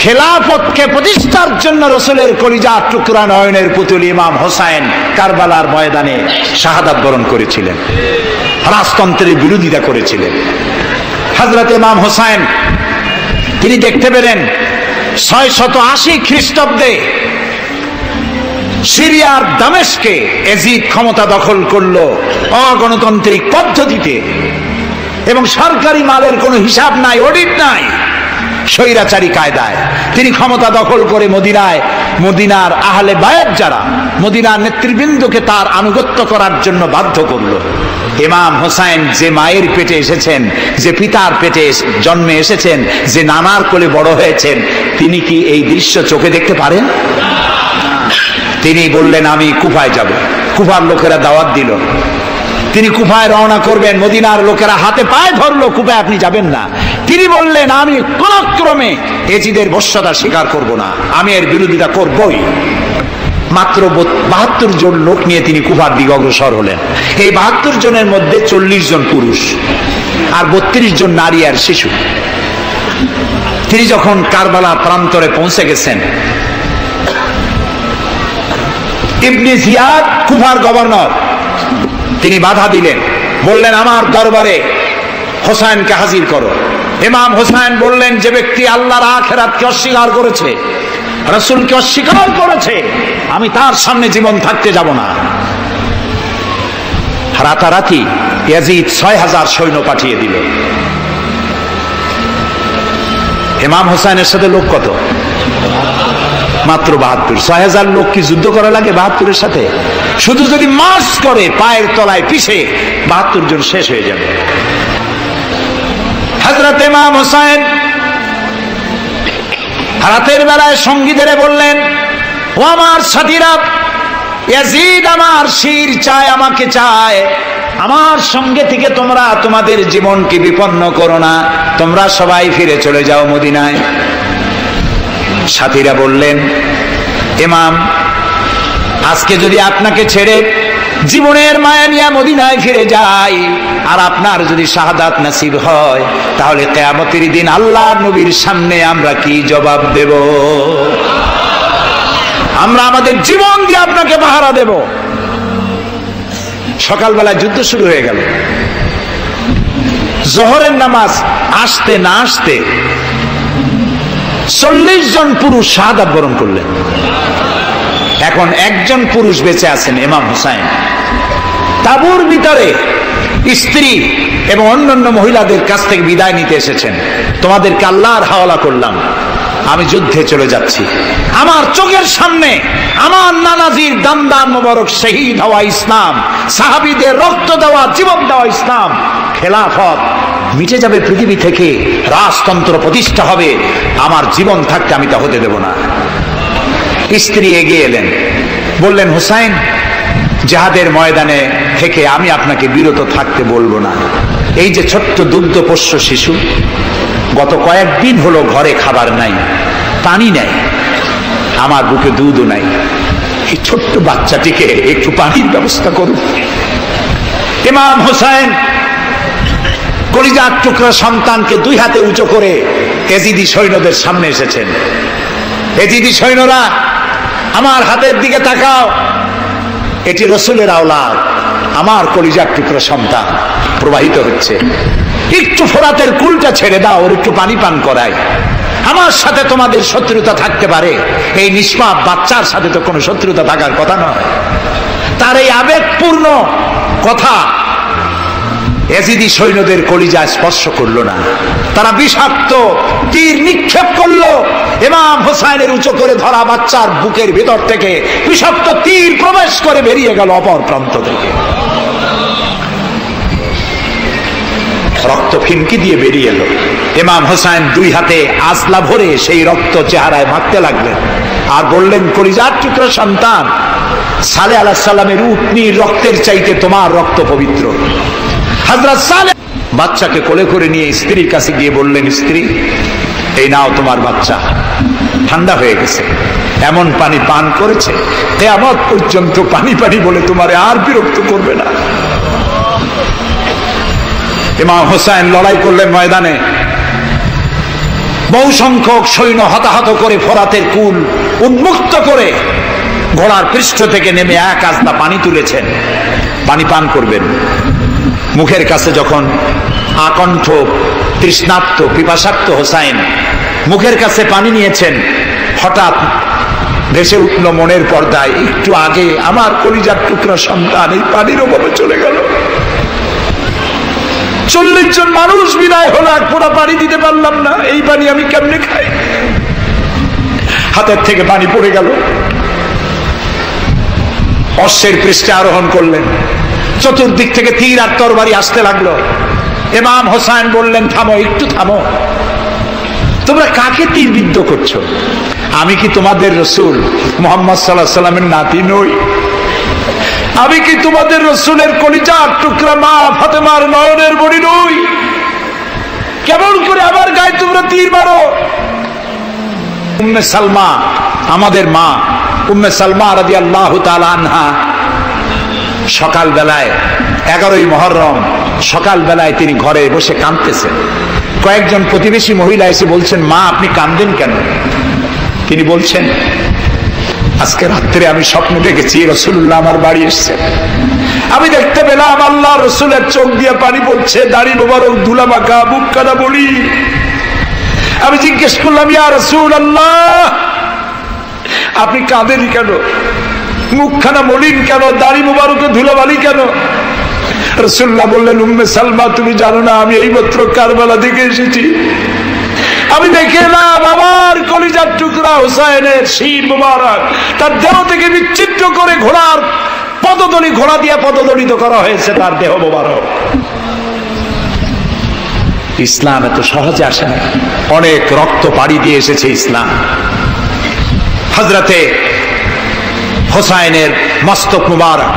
খেলাফতকে প্রতিষ্ঠার জন্য রাসূলের কলিজার টুকরা নয়নের পুতুল ইমাম হোসেন কারবালার ময়দানে শাহাদাত বরণ করেছিলেন, রাজতন্ত্রের বিরোধিতা করেছিলেন। হযরত ইমাম হোসেন তিনি দেখতে পেলেন 680 খ্রিস্টাব্দে সিরিয়ার দামেস্কে এজিদ ক্ষমতা দখল করলো অগণতান্ত্রিক পদ্ধতিতে, এবং সরকারি মালের কোনো হিসাব নাই, অডিট নাই, স্বৈরাচারী কায়দায় তিনি ক্ষমতা দখল করে মদিনায় মদিনার আহলে বায়াত যারা মদিনার নেতৃবৃন্দকে তার আনুগত্য করার জন্য বাধ্য করলো। ইমাম হোসাইন যে মায়ের পেটে এসেছেন, যে পিতার পেটে জন্মে এসেছেন, যে নানার কোলে বড় হয়েছেন, তিনি কি এই দৃশ্য চোখে দেখতে পারেন? তিনি বললেন আমি কুফায় যাব। কুফার লোকেরা দাওয়াত দিল, তিনি কুফায় রওনা করবেন। মদিনার লোকেরা হাতে পায়ে ধরলো, কুফায় আপনি যাবেন না। তিনি বললেন আমি কোন ক্রমে এজিদের বশ্যতা স্বীকার করব না, আমি এর বিরোধিতা করবই। মাত্র 72 জন লোক নিয়ে তিনি কুফার দিকে অগ্রসর হলেন। এই 72 জনের মধ্যে 40 জন পুরুষ আর 32 জন নারী আর শিশু। তিনি যখন কারবালা প্রান্তরে পৌঁছে গেছেন, ইবনে জিয়াদ কুফার গভর্নর, তিনি বাধা দিলেন, বললেন আমার দরবারে হোসাইনকে হাজির করো। ইমাম হোসাইন বললেন যে ব্যক্তি আল্লাহর আখিরাতকে অস্বীকার করেছে, রাসূলকে অস্বীকার করেছে, আমি তার সামনে জীবন থাকতে যাব না। রাতারাতি ইয়াজিদ 6000 সৈন্য পাঠিয়ে দিল। ইমাম হোসাইনের সাথে লোক কত? মাত্র 72। 6000 লোক কি যুদ্ধ করা লাগে 72-এর সাথে? শুধু যদি মার্চ করে পায়ের তলায় পিছে 72 জন শেষ হয়ে যাবে। হযরত ইমাম হোসাইন রাতের বেলায় সঙ্গীদের বললেন, ও আমার সাথীরা, ইয়াজিদ আমার শির চায়, আমাকে চায়, আমার সঙ্গে থেকে তোমরা তোমাদের জীবনকে বিপন্ন করো না, তোমরা সবাই ফিরে চলে যাও মদিনায়। সাথীরা বললেন, ইমাম আজকে যদি আপনাকে ছেড়ে জীবনের মায়া নিয়ে মদিনায় ফিরে যাই আর আপনার যদি শাহাদাত নসিব হয়, তাহলে কিয়ামতের দিন আল্লাহর নবীর সামনে আমরা কি জবাব দেব? আমরা আমাদের জীবন দিয়ে আপনাকে পাহারা দেব। সকালবেলা যুদ্ধ শুরু হয়ে গেল। জোহরের নামাজ আসতে না আসতে 40 জন পুরুষ শাহাদাত বরণ করলেন। এখন একজন পুরুষ বেঁচে আছেন, ইমাম হোসাইন। তাঁবুর ভিতরে স্ত্রী এবং অন্যান্য মহিলাদের কাছ থেকে বিদায় নিতে এসেছেন। তোমাদেরকে আল্লাহর হাওয়ালা করলাম, আমি যুদ্ধে চলে যাচ্ছি। আমার চোখের সামনে আমার নানাজির দান্দান মোবারক শহীদ হওয়া ইসলাম, সাহাবীদের রক্ত দেওয়া, জীবন দেওয়া ইসলাম, খেলাফত মিটে যাবে পৃথিবী থেকে, রাজতন্ত্র প্রতিষ্ঠা হবে, আমার জীবন থাকতে আমি তা হতে দেব না। স্ত্রী এগিয়ে এলেন, বললেন, হোসাইন জিহাদের ময়দানে থেকে আমি আপনাকে বিরত থাকতে বলবো না। এই যে ছোট্ট দুগ্ধপোষ্য শিশু, গত কয়েকদিন হলো ঘরে খাবার নাই, পানি নাই, আমার বুকে দুধও নাই, এই ছোট্ট বাচ্চাটিকে একটু পানির ব্যবস্থা করুন। ইমাম হোসাইন কলিজার টুকরা সন্তানকে 2 হাতে উঁচু করে এজিদি সৈন্যদের সামনে এসেছেন। এজিদি সৈন্যরা, আমার হাতের দিকে তাকাও, এটি রাসূলের আওলাদ, আমার কলিজার টুকরা সন্তান প্রবাহিত হচ্ছে, একটু ফোরাতের কুলটা ছেড়ে দাও, ওর একটু পানি পান করাই। আমার সাথে তোমাদের শত্রুতা থাকতে পারে, এই নিষ্পাপ বাচ্চার সাথে তো কোনো শত্রুতা থাকার কথা নয়। তার এই আবেগপূর্ণ কথা এজিদি সৈন্যদের কলিজা স্পর্শ করলো না। তারা বিষাক্ত তীর নিক্ষেপ করলো। ইমাম হোসাইনের উঁচু করে ধরা বাচ্চার বুকের ভিতর থেকে বিষাক্ত তীর প্রবেশ করে বেরিয়ে গেল অপর প্রান্ত থেকে, রক্ত ফিনকি দিয়ে বেরিয়ে এলো। ইমাম হোসাইন 2 হাতে আসলা ভরে সেই রক্ত চেহারায় মাখতে লাগলেন আর বললেন, কলিজার টুকরা সন্তান, সালেহ আলাইহিস সালামের উটনির রক্তের চাইতে তোমার রক্ত পবিত্র। হযরত সালেহ বাচ্চাকে কোলে করে নিয়ে স্ত্রীর কাছে গিয়ে বললেন, স্ত্রী এই নাও তোমার বাচ্চা, ঠান্ডা হয়ে গেছে, এমন পানি পান করেছে কিয়ামত পর্যন্ত পানি পানি বলে তোমারে আর বিরক্ত করবে না। ইমাম হোসাইন লড়াই করলেন ময়দানে, বহু সংখ্যক সৈন্য হতাহত করে ফোরাতের কুল উন্মুক্ত করে ঘোড়ার পৃষ্ঠ থেকে নেমে 1 আস্তা পানি তুলেছেন, পানি পান করবেন। মুখের কাছে যখন আকণ্ঠ তৃষ্ণার্ত পিপাসার্ত হোসাইন মুখের কাছে পানি নিয়েছেন, হঠাৎ ভেসে উঠল মনের পর্দায়, একটু আগে আমার কলিজার টুকরা সন্তান এই পানির অভাবে চলে গেল। 40 জন মানুষ বিদায় হলো, আর পুরো পানি দিতে পারলাম না, এই পানি আমি কেমনে খাই? হাতের থেকে পানি পড়ে গেল। অশ্বের পৃষ্ঠে আরোহণ করলেন, চতুর্দিক থেকে তীর আর তরবারি আসতে লাগলো। ইমাম হোসাইন বললেন, থামো, একটু থামো, তোমরা কাকে তীরবিদ্ধ করছো? আমি কি তোমাদের রসুল মুহাম্মদ সাল্লাল্লাহু আলাইহি সাল্লামের নাতি নই? আমি কি তোমাদের রসুলের কলিজার টুকরা মা ফাতেমার নয়নের মণি নই? কেমন করে আমার গায়ে তোমরা তীর মারো? উম্মে সালমা, আমাদের মা উম্মে সালমা রাদিয়াল্লাহু তাআলা আনহা, সকাল বেলায় 11ই মুহররম সকাল বেলায় তিনি ঘরে বসে কাঁদতেছেন। কয়েকজন প্রতিবেশী মহিলা এসে বলছেন, মা আপনি কাঁদেন কেন? তিনি বলছেন, আজকে রাত্রে আমি স্বপ্ন দেখেছি রাসূলুল্লাহ আমার বাড়ি এসেছেন। আমি দেখতে পেলাম আল্লাহ রসুলের চোখ দিয়ে পানি পড়ছে, দাড়ি মোবারক ধুলা মাখা, মুখ কাটা বলি। আমি জিজ্ঞেস করলাম, ইয়া রাসূলুল্লাহ আপনি কাঁদেন কেন? মুখখানা মলিন কেন? দাড়ি মোবারকে ধুলাবালি কেন? রাসূলুল্লাহ বললেন, উম্মে সালমা তুমি জানো না আমি এইমাত্র কারবালা থেকে এসেছি। আমি দেখে এলাম আমার কলিজার টুকরা হুসাইনের শির মোবারক তার দেহ থেকে বিচ্ছিন্ন করে ঘোড়ার পদতলি, ঘোড়া দিয়ে পদদলিত করা হয়েছে তার দেহ মোবারক। ইসলাম এত সহজে আসে না, অনেক রক্ত পাড়ি দিয়ে এসেছে ইসলাম। হযরতে হোসাইনের মস্তক মুবারক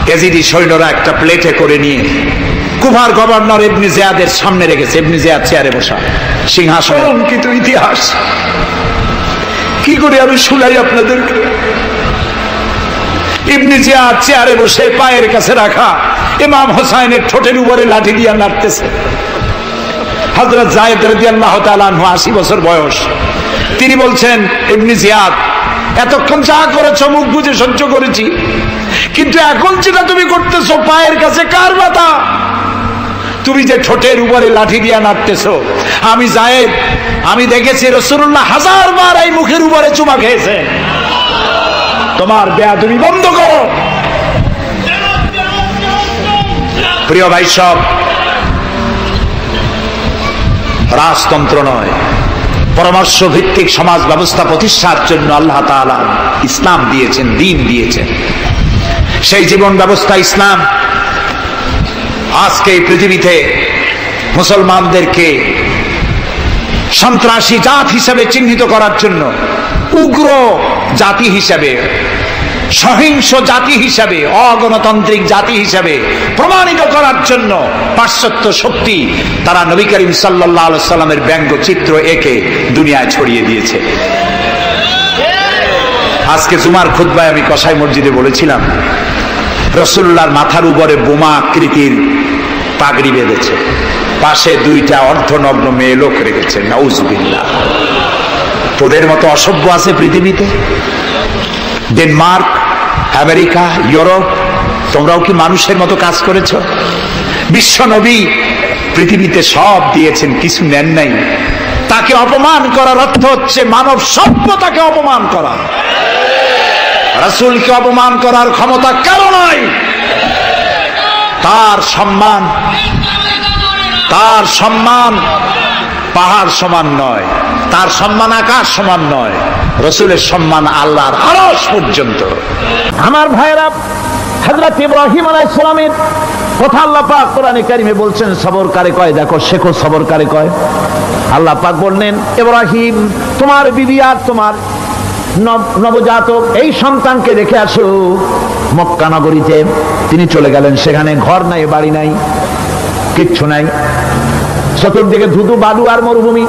ইয়াজিদি সৈন্যরা একটা প্লেটে করে নিয়ে কুফার গভর্নর ইবনে জিয়াদের সামনে রেখেছে। ইবনে জিয়াদ চেয়ারে বসা, সিংহাসন। অঙ্কিত ইতিহাস কি করে আমি শুনাই আপনাদেরকে। ইবনে জিয়াদ চেয়ারে বসে পায়ের কাছে রাখা ইমাম হোসাইনের ঠোঁটের উপরে লাঠি দিয়ে নাড়তেছে। হযরত যায়েদ রাদিয়াল্লাহু তাআলা আনহু 80 বছর বয়স। তিনি বলছেন, ইবনে জিয়াদ এতক্ষণ যা করেছো মুখ বুজে সহ্য করেছি, কিন্তু এখন যেটা তুমি করতেছো পায়ের কাছে কার ব্যথা? তুমি যে ঠোঁটের উপরে লাঠি দিয়া নাড়তেছো, আমি যায়েদ আমি দেখেছি রাসূলুল্লাহ 1000 বার এই মুখের উপরে চুমা খেয়েছে। তোমার বেয়াদবি বন্ধ করো। প্রিয় ভাই সব, রাজতন্ত্র নয়, পরামর্শ ভিত্তিক সমাজ ব্যবস্থা প্রতিষ্ঠার জন্য আল্লাহ তাআলা ইসলাম দিয়েছেন, দ্বীন দিয়েছেন। সেই জীবন ব্যবস্থা ইসলাম আজকে এই পৃথিবীতে মুসলমানদেরকে সন্ত্রাসী জাত হিসেবে চিহ্নিত করার জন্য, উগ্র জাতি হিসেবে, সহিংস জাতি হিসাবে, অগণতান্ত্রিক জাতি হিসাবে প্রমাণিত করার জন্য পাশ্চাত্য শক্তি তারা নবী করিম সাল্লাল্লাহু আলাইহি সাল্লামের ব্যঙ্গচিত্র এঁকে দুনিয়ায় ছড়িয়ে দিয়েছে। আজকে জুমার খুতবায় আমি কসাই মসজিদে বলেছিলাম, রাসূলুল্লাহর মাথার উপরে বোমা আকৃতির পাগড়ি বেঁধেছে, পাশে 2টা অর্ধনগ্ন মেয়ে লোক রেখেছে। নাউজুবিল্লাহ। তোদের মতো অসভ্য আছে পৃথিবীতে? ডেনমার্ক, আমেরিকা, ইউরোপ, তোমরাও কি মানুষের মতো কাজ করেছ? বিশ্ব নবী পৃথিবীতে সব দিয়েছেন, কিছু নেন নাই। তাকে অপমান করার অর্থ হচ্ছে মানব সভ্যতাকে অপমান করা। রাসূলকে অপমান করার ক্ষমতা কারো নাই। তার সম্মান পাহাড় সমান নয়, তার সম্মান আকাশ সমান নয়, রাসূলের সম্মান আল্লাহর আরশ পর্যন্ত। আমার ভাইরা, হযরত ইব্রাহিম আলাইহিস সালামের কথা আল্লাহ পাক কোরআনে কারিমে বলছেন, সবর কারে কয় দেখো, শেখো সবর কারে কয়। আল্লাহ পাক বললেন, ইব্রাহিম তোমার বিবি আর তোমার নবজাতক এই সন্তানকে রেখে আসো মক্কা নগরীতে। তিনি চলে গেলেন, সেখানে ঘর নাই, বাড়ি নাই, কিচ্ছু নাই, চতুর্দিকে ধুধু বালু আর মরুভূমি।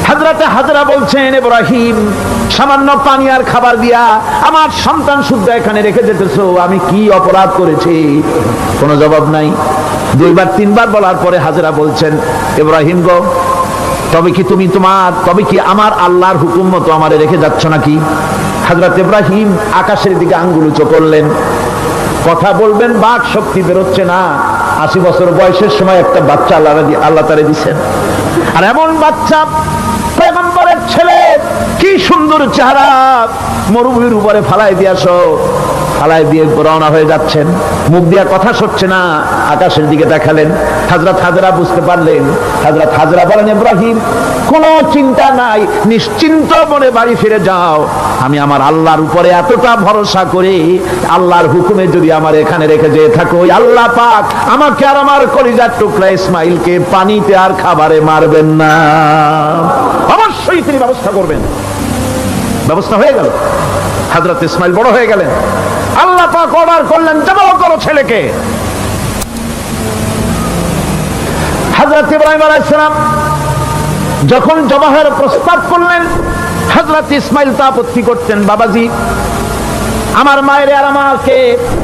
হযরতে হাজরা বলছেন, ইব্রাহিম সামান্য পানি আর খাবার দিয়া আমার সন্তান শুদ্ধ এখানে রেখে যেতেছো, আমি কি অপরাধ করেছি? কোনো জবাব নাই। 2বার 3বার বলার পরে হাজরা বলছেন, ইব্রাহিম গো, তবে কি আমার আল্লাহর হুকুম মতো আমারে রেখে যাচ্ছ নাকি? হযরত ইব্রাহিম আকাশের দিকে আঙ্গুল উঁচু করলেন। কথা বলবেন, বাক শক্তি বেরোচ্ছে না। 80 বছর বয়সের সময় একটা বাচ্চা আল্লাহ তারে দিচ্ছেন, আর এমন বাচ্চা পয়গম্বরের ছেলে, কি সুন্দর চেহারা, মরুভূমির উপরে ফালাই দিয়াছ। ফালায় দিয়ে রওনা হয়ে যাচ্ছেন, মুখ দিয়া কথা সরছে না, আকাশের দিকে দেখালেন। হযরত হাজরা বুঝতে পারলেন। হযরত হাজরা বলেন, ইব্রাহিম কোনো চিন্তা নাই, নিশ্চিন্ত মনে বাড়ি ফিরে যাও। আমি আমার আল্লাহর উপরে এতটা ভরসা করে আল্লাহর হুকুমে যদি আমার এখানে রেখে যেয়ে থাকো, আল্লাহ পাক আমাকে আর আমার কলিজার টুকরা ইসমাইলকে পানিতে আর খাবারে মারবেন না, অবশ্যই তিনি ব্যবস্থা করবেন। ব্যবস্থা হয়ে গেল। হযরত ইসমাইল বড় হয়ে গেলেন। আল্লাহ পাক অর্ডার করলেন, জবাহ করো ছেলেকে। হযরত ইব্রাহিম আলাইহিস সালাম যখন জবাহের প্রস্তাব করলেন, হযরত ইসমাইল তা আপত্তি করতেন, বাবাজি আমার মায়ের আর আমাকে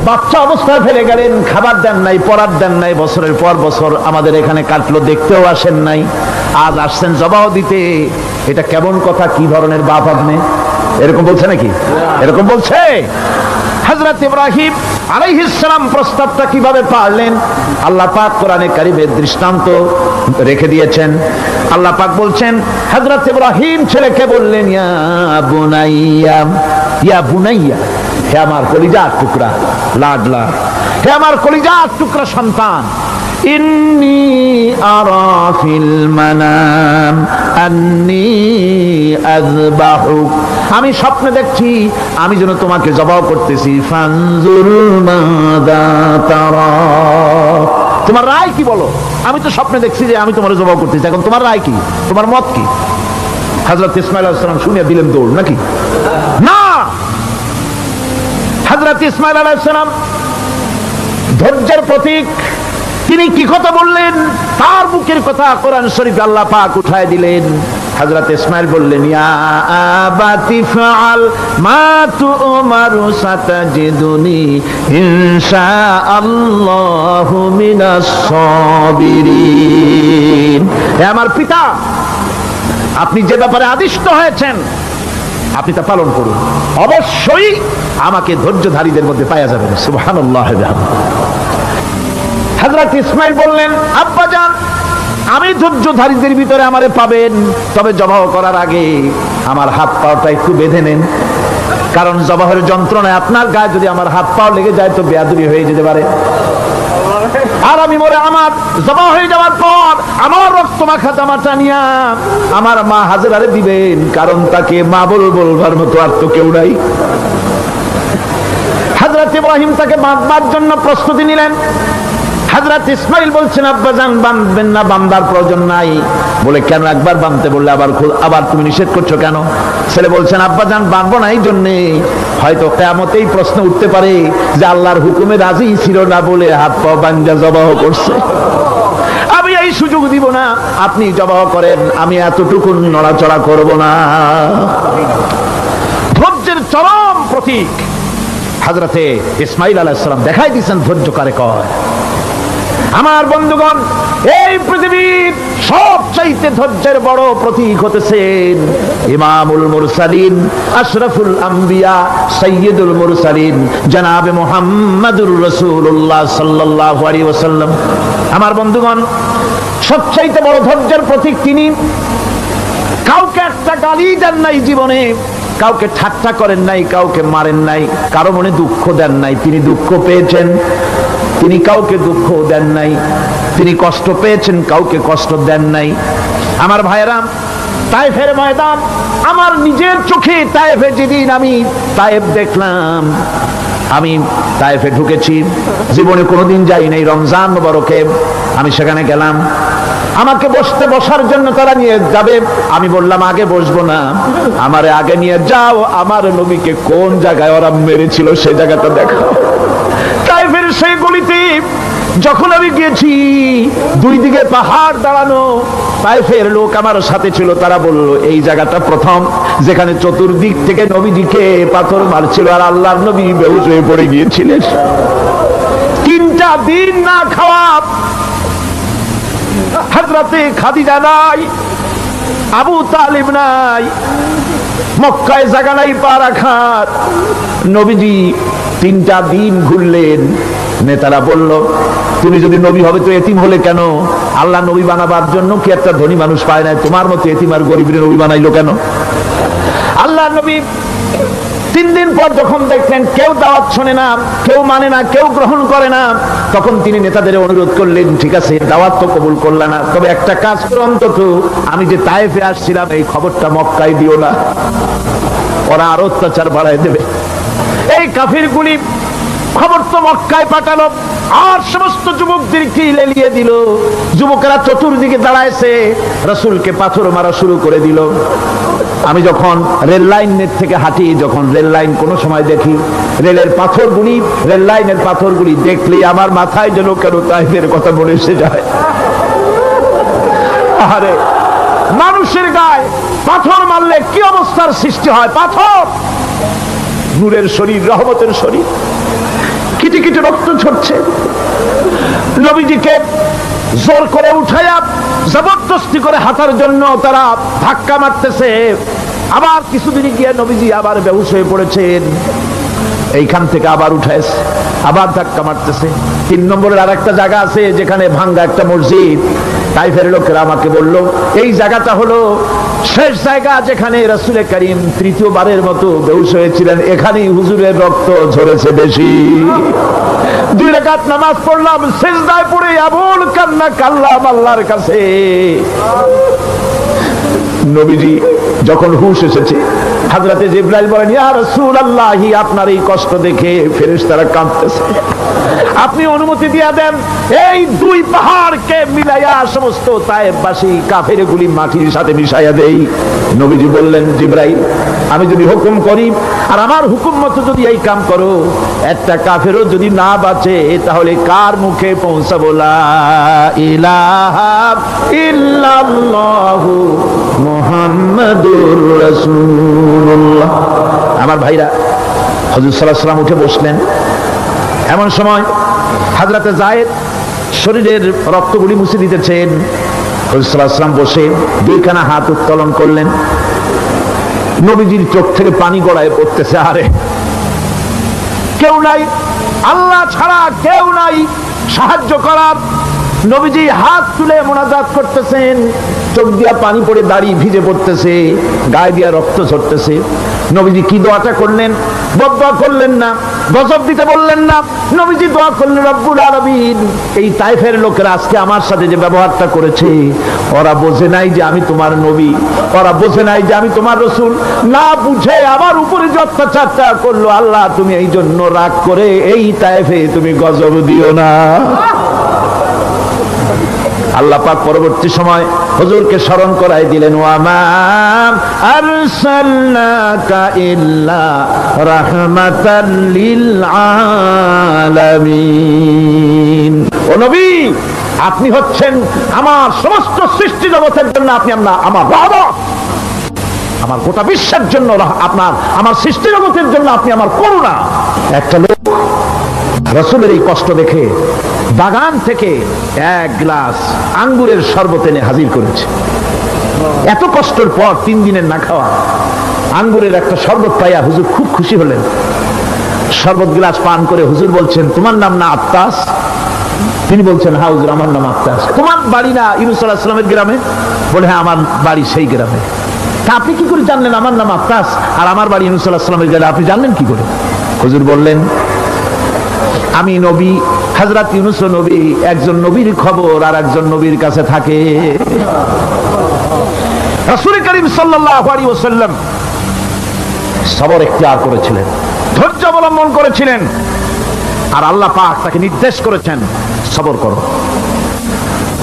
বাচ্চা অবস্থায় ফেলে গেলেন, খাবার দেন নাই, পরার দেন নাই, বছরের পর বছর আমাদের এখানে কাটলো, দেখতেও আসেন নাই, আজ আসছেন জবাহ দিতে, এটা কেমন কথা, কি ধরনের বাপ আপনি? এরকম বলছে নাকি? এরকম বলছে। হযরত ইব্রাহিম আলাইহিস সালাম প্রস্তাবটা কিভাবে পারলেন? আল্লাহ পাক কোরআনে কারীমে দৃষ্টান্ত রেখে দিয়েছেন। আল্লাহ পাক বলছেন, হযরত ইব্রাহিম ছেলেকে বললেন, ইয়া বুনাইয়া, ইয়া বুনাইয়া, হে আমার কলিজার টুকরা লাডলা, হে আমার কলিজার টুকরা সন্তান, ইন্নী আরা ফিল মানাম আন্নী আযবাহুক, আমি স্বপ্নে দেখছি আমি যেন তোমাকে জবাহ করতেছি, ফানজুর মাযা তারা, তোমার রায় কি বলো? আমি তো স্বপ্নে দেখছি যে আমি তোমার জবাহ করতেছি, এখন তোমার রায় কি, তোমার মত কি? হযরত ইসমাঈল আলাইহিস সালাম শুনিয়া দিলেন দৌড়, নাকি না? হযরত ইসমাঈল আলাইহিস সালাম ধৈর্যের প্রতীক, তিনি কি কথা বললেন? তার মুখের কথা কোরআন শরীফে আল্লাহ পাক উঠায় দিলেন। হযরত ইসমাঈল বললেন, ইয়া আবাতি ফাআল মা তুমারু সাতাজিদুনি ইনশাআল্লাহু মিনাস সাবিরিন, হে আমার পিতা, আপনি যে ব্যাপারে আদিষ্ট হয়েছেন আপনি তা পালন করুন, অবশ্যই আমাকে ধৈর্যধারীদের মধ্যে পাওয়া যাবেন। সুবহানাল্লাহ। হযরত ইসমাঈল বললেন, আব্বাজান আমি ধৈর্যধারীদের ভিতরে আমারে পাবেন, তবে জবাহ করার আগে আমার হাত পাটা একটু বেঁধে নেন, কারণ জবাহের যন্ত্রণায় আপনার গায়ে যদি আমার হাত পাও লেগে যায় তো বেয়াদবি হয়ে যেতে পারে, আর আমি মরে আমার জবাহ হয়ে যাওয়ার পর আমার রক্ত মাখা জামাটা নিয়া আমার মা হাজরারে দিবেন, কারণ তাকে মা বলবার মতো আর তো কেউ নাই। হযরত ইব্রাহিম তাকে বাঁধবার জন্য প্রস্তুতি নিলেন। হযরত ইসমাঈল বলছেন, আব্বাজান বাঁধবেন না, বান্দার প্রয়োজন নাই। বলে কেন? একবার বাঁধতে বললে আবার তুমি নিষেধ করছো কেন? ছেলে বলছেন, আব্বাজান বাঁধবো না এই জন্যে, হয়তো কিয়ামতেই প্রশ্ন উঠতে পারে যে আল্লাহর হুকুমে রাজি ছিল না বলে হাত পা বাঁধা জবাহ করছে, আমি এই সুযোগ দিব না, আপনি জবাহ করেন, আমি এতটুকু নড়াচড়া করব না। ধৈর্যের চরম প্রতীক হযরতে ইসমাঈল আলাইহিস সালাম দেখাই দিয়েছেন ধৈর্য কারে কয়। আমার বন্ধুগণ, এই পৃথিবীর সবচাইতে ধৈর্যের বড় প্রতীক হতেছেন ইমামুল মুরসালিন, আশরাফুল আম্বিয়া, সাইয়্যিদুল মুরসালিন, জনাবে মুহাম্মাদুর রাসূলুল্লাহ সাল্লাল্লাহু আলাইহি ওয়াসাল্লাম। আমার বন্ধুগণ, সবচাইতে বড় ধৈর্যের প্রতীক তিনি। কাউকে একটা গালি দেন নাই জীবনে, কাউকে ঠাট্টা করেন নাই, কাউকে মারেন নাই, কারো মনে দুঃখ দেন নাই। তিনি দুঃখ পেয়েছেন, তিনি কাউকে দুঃখ দেন নাই। তিনি কষ্ট পেয়েছেন, কাউকে কষ্ট দেন নাই। আমার ভাইয়েরা, তায়েফের ময়দান, আমার নিজের চোখে তায়েফে যেদিন আমি তায়েফ দেখলাম, আমি তায়েফে ঢুকেছি, জীবনে কোনোদিন যাই নাই, রমজান মুবারকে আমি সেখানে গেলাম। আমাকে বসার জন্য তারা নিয়ে যাবে, আমি বললাম আগে বসবো না, আমারে আগে নিয়ে যাও, আমার নবীকে কোন জায়গায় ওরা মেরেছিল সেই জায়গাটা দেখাও। তায়েফের সেই গলিতে যখন আমি গিয়েছি, দুই দিকে পাহাড় দাঁড়ানো, তায়েফের লোক আমার সাথে ছিল, তারা বলল এই জায়গাটা প্রথম যেখানে চতুর্দিক থেকে নবীজিকে পাথর মারছিল আর আল্লাহর নবী বেহুশ হয়ে পড়ে গিয়েছিলেন। 3টা দিন না খাওয়া, হযরতে খাদিজা নাই, আবু তালিব নাই, মক্কায় জায়গা নাই পা রাখার। নবীজি 3টা দিন ঘুরলেন। নেতারা বলল, তুমি যদি নবী হবে তো এতিম হলে কেন? আল্লাহ নবী বানাবার জন্য কি একটা ধনী মানুষ পায় না? তোমার মতো এতিম আর গরিবের নবী বানাইলো কেন? আল্লাহ নবী 3 দিন পর যখন দেখলেন কেউ দাওয়াত শোনে না, কেউ মানে না, কেউ গ্রহণ করে না, তখন তিনি নেতাদের অনুরোধ করলেন, ঠিক আছে দাওয়াত তো কবুল করলে না, তবে একটা কাজ করো, অন্তত আমি যে তায়েফে আসছিলাম এই খবরটা মক্কায় দিও না, ওরা আরো অত্যাচার বাড়ায় দেবে। এই কাফিরগুলি খবর তো মক্কায় পাঠালো, আর সমস্ত যুবকদেরকে লেলিয়ে দিল। যুবকেরা চতুর্দিকে দাঁড়াইছে, রাসূলকে পাথর মারা শুরু করে দিল। আমি যখন রেল লাইনের থেকে হাঁটি, যখন রেল লাইন কোনো সময় দেখি, রেলের পাথরগুলি, রেল লাইনের পাথরগুলি দেখলে আমার মাথায় যেন কেন তাইফের কথা মনে এসে যায়। আরে মানুষের গায়ে পাথর মারলে কি অবস্থার সৃষ্টি হয়! পাথর নূরের শরীর, রহমতের শরীর, কিটি কিটি রক্ত ঝরছে। নবীজিকে জোর করে উঠাইয়া জবরদস্তি করে হাঁটার জন্য তারা ধাক্কা মারতেছে। আবার কিছুদিন গিয়ে নবীজি আবার বেহুশ হয়ে পড়েছেন, এইখান থেকে আবার উঠাইছে, আবার ধাক্কা মারতেছে। 3 নম্বরের আর একটা জায়গা আছে যেখানে ভাঙ্গা একটা মসজিদ। তাইফের লোকেরা আমাকে বলল এই জায়গাটা হলো শেষ জায়গা যেখানে রাসূল করিম তৃতীয়বারের মতো বেহুশ হয়েছিলেন, এখানেই হুজুরের রক্ত ঝরেছে বেশি। 2 রাকাত নামাজ পড়লাম, সিজদায় পড়ে আবুল কান্না কাল্লাম আল্লাহর কাছে। নবীজি যখন হুঁশ এসেছে, হযরতে জিবরাইল বলেন, ইয়া রাসূলুল্লাহ, আপনার এই কষ্ট দেখে ফেরেশতারা কাঁদতেছে, আপনি অনুমতি দিয়ে দেন এই 2 পাহাড়কে মিলাইয়া সমস্ত তায়েফবাসী কাফেরগুলি মাটির সাথে মিশাইয়া দেই। নবীজি বললেন, জিবরাইল, আমি যদি হুকুম করি আর আমার হুকুম মতো যদি এই কাম করো, একটা কাফেরও যদি না বাঁচে তাহলে কার মুখে পৌঁছাবো লা ইলাহা ইল্লাল্লাহু মুহাম্মাদুর রাসূলুল্লাহ। আমার ভাইরা, হুজুর সাল্লাল্লাহু আলাইহি ওয়াসাল্লাম উঠে বসলেন। এমন সময় হযরতে যায়েদ শরীরের রক্তগুলি মুছে দিতেছেন। হুজুর সাল্লাল্লাহু আলাইহি ওয়াসাল্লাম বসে 2খানা হাত উত্তোলন করলেন। নবীজির চোখ থেকে পানি গড়ায় পড়তেছে। আরে কেউ নাই, আল্লাহ ছাড়া কেউ নাই সাহায্য করার। নবীজি হাত তুলে মুনাজাত করতেছেন, চোখ দিয়া পানি পড়ে দাড়ি ভিজে পড়তেছে, গায়ে দিয়া রক্ত ঝরতেছে। নবীজি কি দোয়াটা করলেন? বদদোয়া করলেন না, গজব দিতে বললেন না। নবীজি দোয়া করলেন, রব্বুল আলামিন, এই তায়েফের লোকেরা আজকে আমার সাথে যে ব্যবহারটা করেছে, ওরা বোঝে নাই যে আমি তোমার নবী, ওরা বোঝে নাই যে আমি তোমার রাসূল, না বুঝে আমার উপরে যে অত্যাচারটা করলো, আল্লাহ তুমি এই জন্য রাগ করে এই তায়েফে তুমি গজব দিও না। আল্লাহ পাক পরবর্তী সময় হুজুরকে স্মরণ করাই দিলেন, ওয়া মা আরসালনাকা ইল্লা রাহমাতাল লিল আলামিন। ও নবী, আপনি হচ্ছেন আমার সমস্ত সৃষ্টি জগতের জন্য, আপনি আমার রহমত, আমার গোটা বিশ্বের জন্য আপনার, আমার সৃষ্টি জগতের জন্য আপনি আমার করুণা। একটা লোক রাসূলের এই কষ্ট দেখে বাগান থেকে 1 গ্লাস আঙ্গুরের শরবত এনে হাজির করেছে। এত কষ্টের পর 3 দিনের না খাওয়া আঙ্গুরের একটা শরবত পাইয়া হুজুর খুব খুশি হলেন। শরবত গ্লাস পান করে হুজুর বলছেন, তোমার নাম না আত্তাস? তিনি বলছেন, হ্যাঁ হুজুর, আমার নাম আত্তাস। তোমার বাড়ি না ইউনূস আলাইহিস সালামের গ্রামে? বলে, হ্যাঁ আমার বাড়ি সেই গ্রামে। তা আপনি কি করে জানলেন আমার নাম আত্তাস আর আমার বাড়ি ইউনূস আলাইহিস সালামের গ্রামে? আপনি জানলেন কি করে? হুজুর বললেন, আমি নবী, হযরত ইউনূস নবী, একজন নবীর খবর আর একজন নবীর কাছে থাকে। রাসূল করিম সাল্লাল্লাহু আলাইহি ওয়াসাল্লাম সবর ইখতিয়ার করেছিলেন, ধৈর্য অবলম্বন করেছিলেন, আর আল্লাহ পাক তাকে নির্দেশ করেছেন, সবর করো।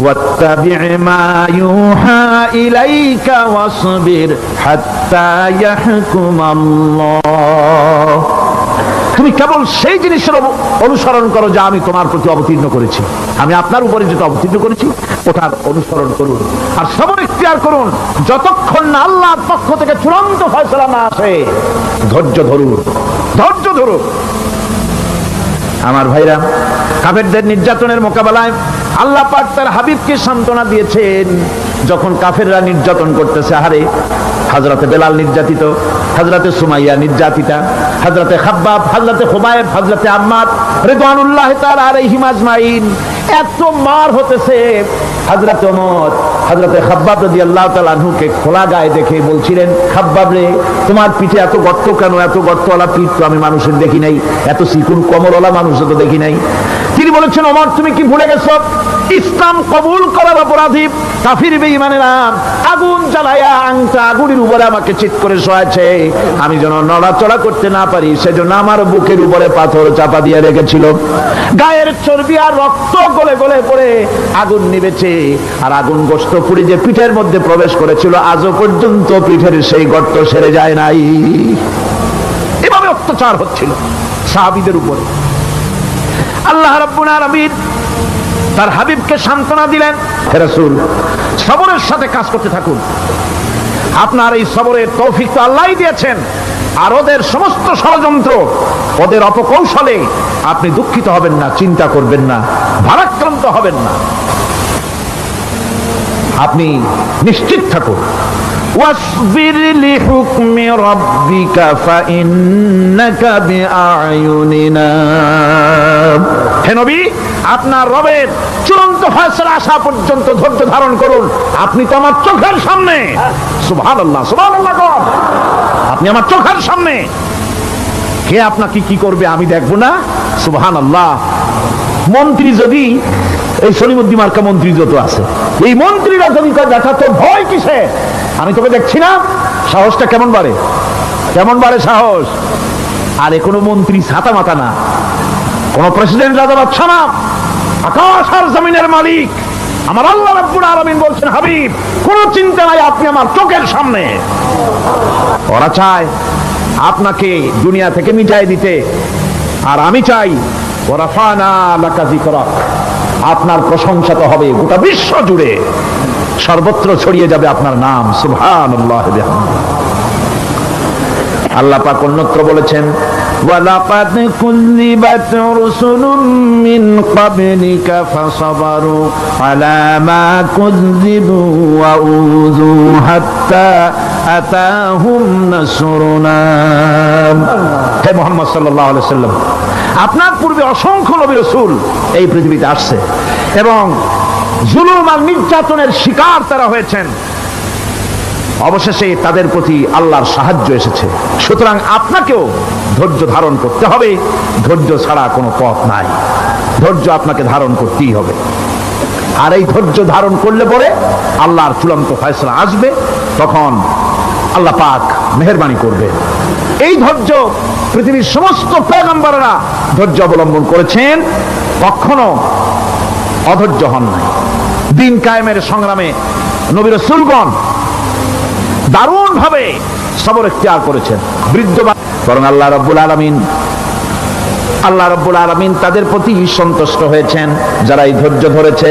ওয়াত্তাবি' মা ইউহা ইলাইকা ওয়াসবির হাত্তা ইয়াহকুমাল্লাহ। তুমি কেবল সেই জিনিসের অনুসরণ করো যা আমি তোমার প্রতি অবতীর্ণ করেছি, আমি আপনার উপরে যেটা অবতীর্ণ করেছি ওটার অনুসরণ করুন, আর সবর ইখতিয়ার করুন যতক্ষণ না আল্লাহর পক্ষ থেকে চূড়ান্ত ফয়সালা না আসে। ধৈর্য ধরুন, ধৈর্য ধরুন। আমার ভাইরা, কাফেরদের নির্যাতনের মোকাবেলায় আল্লাহ পাক তার হাবিবকে সান্ত্বনা দিয়েছেন। যখন কাফেররা নির্যাতন করতেছে, আরে হযরতে বেলাল নির্যাতিত, হযরতে সুমাইয়া নির্যাতিতা, হযরতে খাব্বাব, হযরতে খুবাইব, হযরতে আম্মার রিদওয়ানুল্লাহি তাআলা আলাইহিম আজমাইন, এত মার হতেছে হযরত ওমর হযরত খাব্বাব রাদিয়াল্লাহু তাআলা আনহুকে খোলা গায়ে দেখে বলছিলেন, খাব্বাব রে, তোমার পিঠে এত গর্ত কেন? এত গর্তওয়ালা পিঠ তো আমি মানুষের দেখি নাই, এত চিকুন কোমরওয়ালা মানুষও তো দেখি নাই। তিনি বলেছেন, ওমর তুমি কি ভুলে গেছো? ইসলাম কবুল করার অপরাধী কাফির বেঈমানেরা আগুন জ্বালায়া আংটা আগুনের উপরে আমাকে চিৎ করে শোয়াছে, আমি যেন নড়াচড়া করতে না পারি সেজন্য আমার বুকের উপরে পাথর চাপা দিয়ে রেখেছিল। গায়ের চর্বি আর রক্ত গলে গলে পড়ে আগুন নিবেছে, আর আগুন গোশত পুড়ে যে পিঠের মধ্যে প্রবেশ করেছিল আজও পর্যন্ত পিঠের সেই গর্ত সেরে যায় নাই। এভাবে অত্যাচার হচ্ছিল সাহাবীদের উপরে। আল্লাহ রাব্বুল আলামিন তার হাবিবকে সান্ত্বনা দিলেন, হে রাসূল, সবরের সাথে কাজ করতে থাকুন, আপনার এই সবরের তৌফিক তো আল্লাহই দিয়েছেন, আর ওদের সমস্ত ষড়যন্ত্র, ওদের অপকৌশলে আপনি দুঃখিত হবেন না, চিন্তা করবেন না, ভারাক্রান্ত হবেন না, আপনি নিশ্চিত থাকুন। واصبر لحكم ربك فإنك بأعيننا। হে নবী, আপনার রবের চূড়ান্ত ফয়সালা আসা পর্যন্ত ধৈর্য ধারণ করুন, আপনি তো আমার চোখের সামনে। সুবহানাল্লাহ, সুবহানাল্লাহ, আপনি আমার চোখের সামনে, কে আপনাকে কি করবে আমি দেখবো না? সুবহানাল্লাহ। মন্ত্রী যদি, এই সলিমুদ্দিন মার্কা মন্ত্রী যত আছে, এই মন্ত্রীরা যদি দেখা তো ভয় কিসে? আমি তোকে দেখছি না, সাহসটা কেমন বাড়ে, কেমন বাড়ে সাহস। আর কোনো মন্ত্রী ছাতা মাথা না, কোন প্রেসিডেন্ট রাজা বাদশা না, আকাশ আর জমিনের মালিক আমার আল্লাহ রাব্বুল আলামিন বলছেন, হাবিব কোনো চিন্তা নাই, আপনি আমার চোখের সামনে। ওরা চায় আপনাকে দুনিয়া থেকে মিটাই দিতে, আর আমি চাই ওয়ারাফানা লাকা যিকরাক, আপনার প্রশংসা তো হবে গোটা বিশ্ব জুড়ে, সর্বত্র ছড়িয়ে যাবে আপনার নাম। সুবহানাল্লাহ। আল্লাহ পাক অন্যত্র বলেছেন, ওয়ালাকাদ কুযযিবাত রুসুলুম মিন ক্বাবলিকা ফাসাবারু আলা মা কুযযিবু ওয়া উযু হাত্তা আতাহুম নাসরুনা। হে মুহাম্মদ সাল্লাল্লাহু আলাইহি ওয়াসাল্লাম, আপনার পূর্বে অসংখ্য নবী রাসূল এই পৃথিবীতে আসছে এবং জুলুম আর নির্যাতনের শিকার তারা হয়েছেন, অবশেষে তাদের প্রতি আল্লাহর সাহায্য এসেছে। সুতরাং আপনাকেও ধৈর্য ধারণ করতে হবে, ধৈর্য ছাড়া কোনো পথ নাই, ধৈর্য আপনাকে ধারণ করতেই হবে। আর এই ধৈর্য ধারণ করলে পরে আল্লাহর চূড়ান্ত ফয়সালা আসবে, তখন আল্লাহ পাক মেহেরবানি করবে। এই ধৈর্য পৃথিবীর সমস্ত পয়গম্বররা ধৈর্য অবলম্বন করেছেন, কখনো অধৈর্য হন নাই। দিন কায়েমের সংগ্রামে নবী রাসূলগণ দারুণ ভাবে সবর ইখতিয়ার করেছেন। বৃদ্ধ বরং আল্লাহ রাব্বুল আলামিন তাদের প্রতি সন্তুষ্ট হয়েছেন, যারা এই ধৈর্য ধরেছে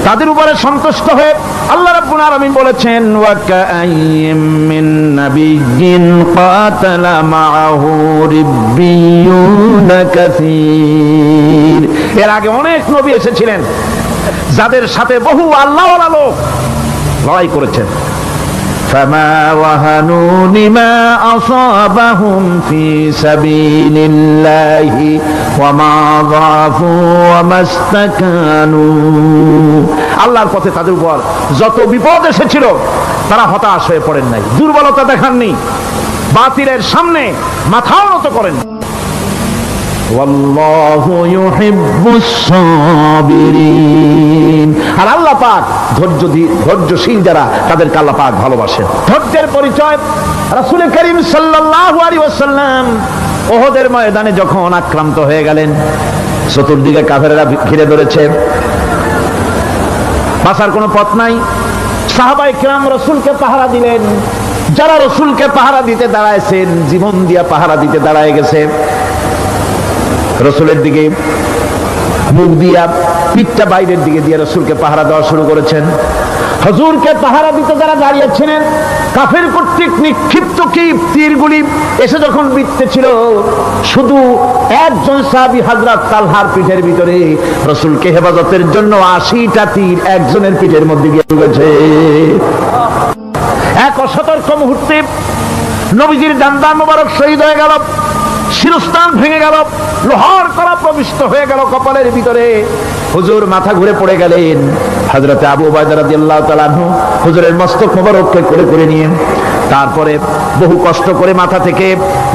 তাদের উপরে সন্তুষ্ট হয়ে আল্লাহ রাব্বুল আলামিন বলেছেন, ওয়া কাআইয়্যিম মিন নাবিয়্যিন কাতালা মাআহু রিব্বিয়ুন কাসীর। এর আগে অনেক নবী এসেছিলেন যাদের সাথে বহু আল্লাহওয়ালা লোক লড়াই করেছেন। ফামা ওয়াহানু লিমা আসাবাহুম ফি সাবিলিল্লাহি ওয়া মা যাফু ওয়া মাস্তাকানু। আল্লাহর পথে তাদের উপর যত বিপদ এসেছিল তারা হতাশ হয়ে পড়েন নাই, দুর্বলতা দেখাননি, বাতিলের সামনে মাথাও নত করেন। ওয়াল্লাহু ইউহিব্বুস সাবিরিন। আর আল্লাহ পাক ধৈর্যশীল যারা, তাদেরকে আল্লাহ পাক ভালোবাসেন। ধৈর্যের পরিচয় রাসূল করিম সাল্লাল্লাহু আলাইহি ওয়াসাল্লাম উহুদের ময়দানে যখন আক্রান্ত হয়ে গেলেন, চতুর্দিকে কাফেররা ঘিরে ধরেছে, বাঁচার কোনো পথ নাই। সাহাবায়ে কিরাম রাসূলকে পাহারা দিলেন, যারা রাসূলকে পাহারা দিতে দাঁড়ায়ছেন জীবন দিয়া পাহারা দিতে দাঁড়ায় গেছে, রাসূলের দিকে মুখ দিয়া পিঠটা বাইরের দিকে দিয়ে রাসূলকে পাহারা দেওয়া শুরু করেছেন। হুজুরকে পাহারা দিতে যারা দাঁড়িয়েছিলেন, কাফের কর্তৃক নিক্ষিপ্ত কি তীরগুলি এসে যখন বিঁধতেছিল, শুধু একজন সাহাবী হযরত তালহার পিঠের ভিতরে রাসূলকে হেফাজতের জন্য 80টা তীর একজনের পিঠের মধ্যে গিয়ে ঢুকেছে। এক অসতর্ক মুহূর্তে নবীজির দান্দান মোবারক শহীদ হয়ে গেল। শিরস্থান ভেঙে গেল, লোহার কড়া প্রবিষ্ট হয়ে গেল কপালের ভিতরে। হুজুর মাথা ঘুরে পড়ে গেলেন। হযরতে আবু উবাইদা রাদিয়াল্লাহু তাআলা আনহু হুজুরের মস্তক মোবারককে করে করে নিয়ে তারপরে বহু কষ্ট করে মাথা থেকে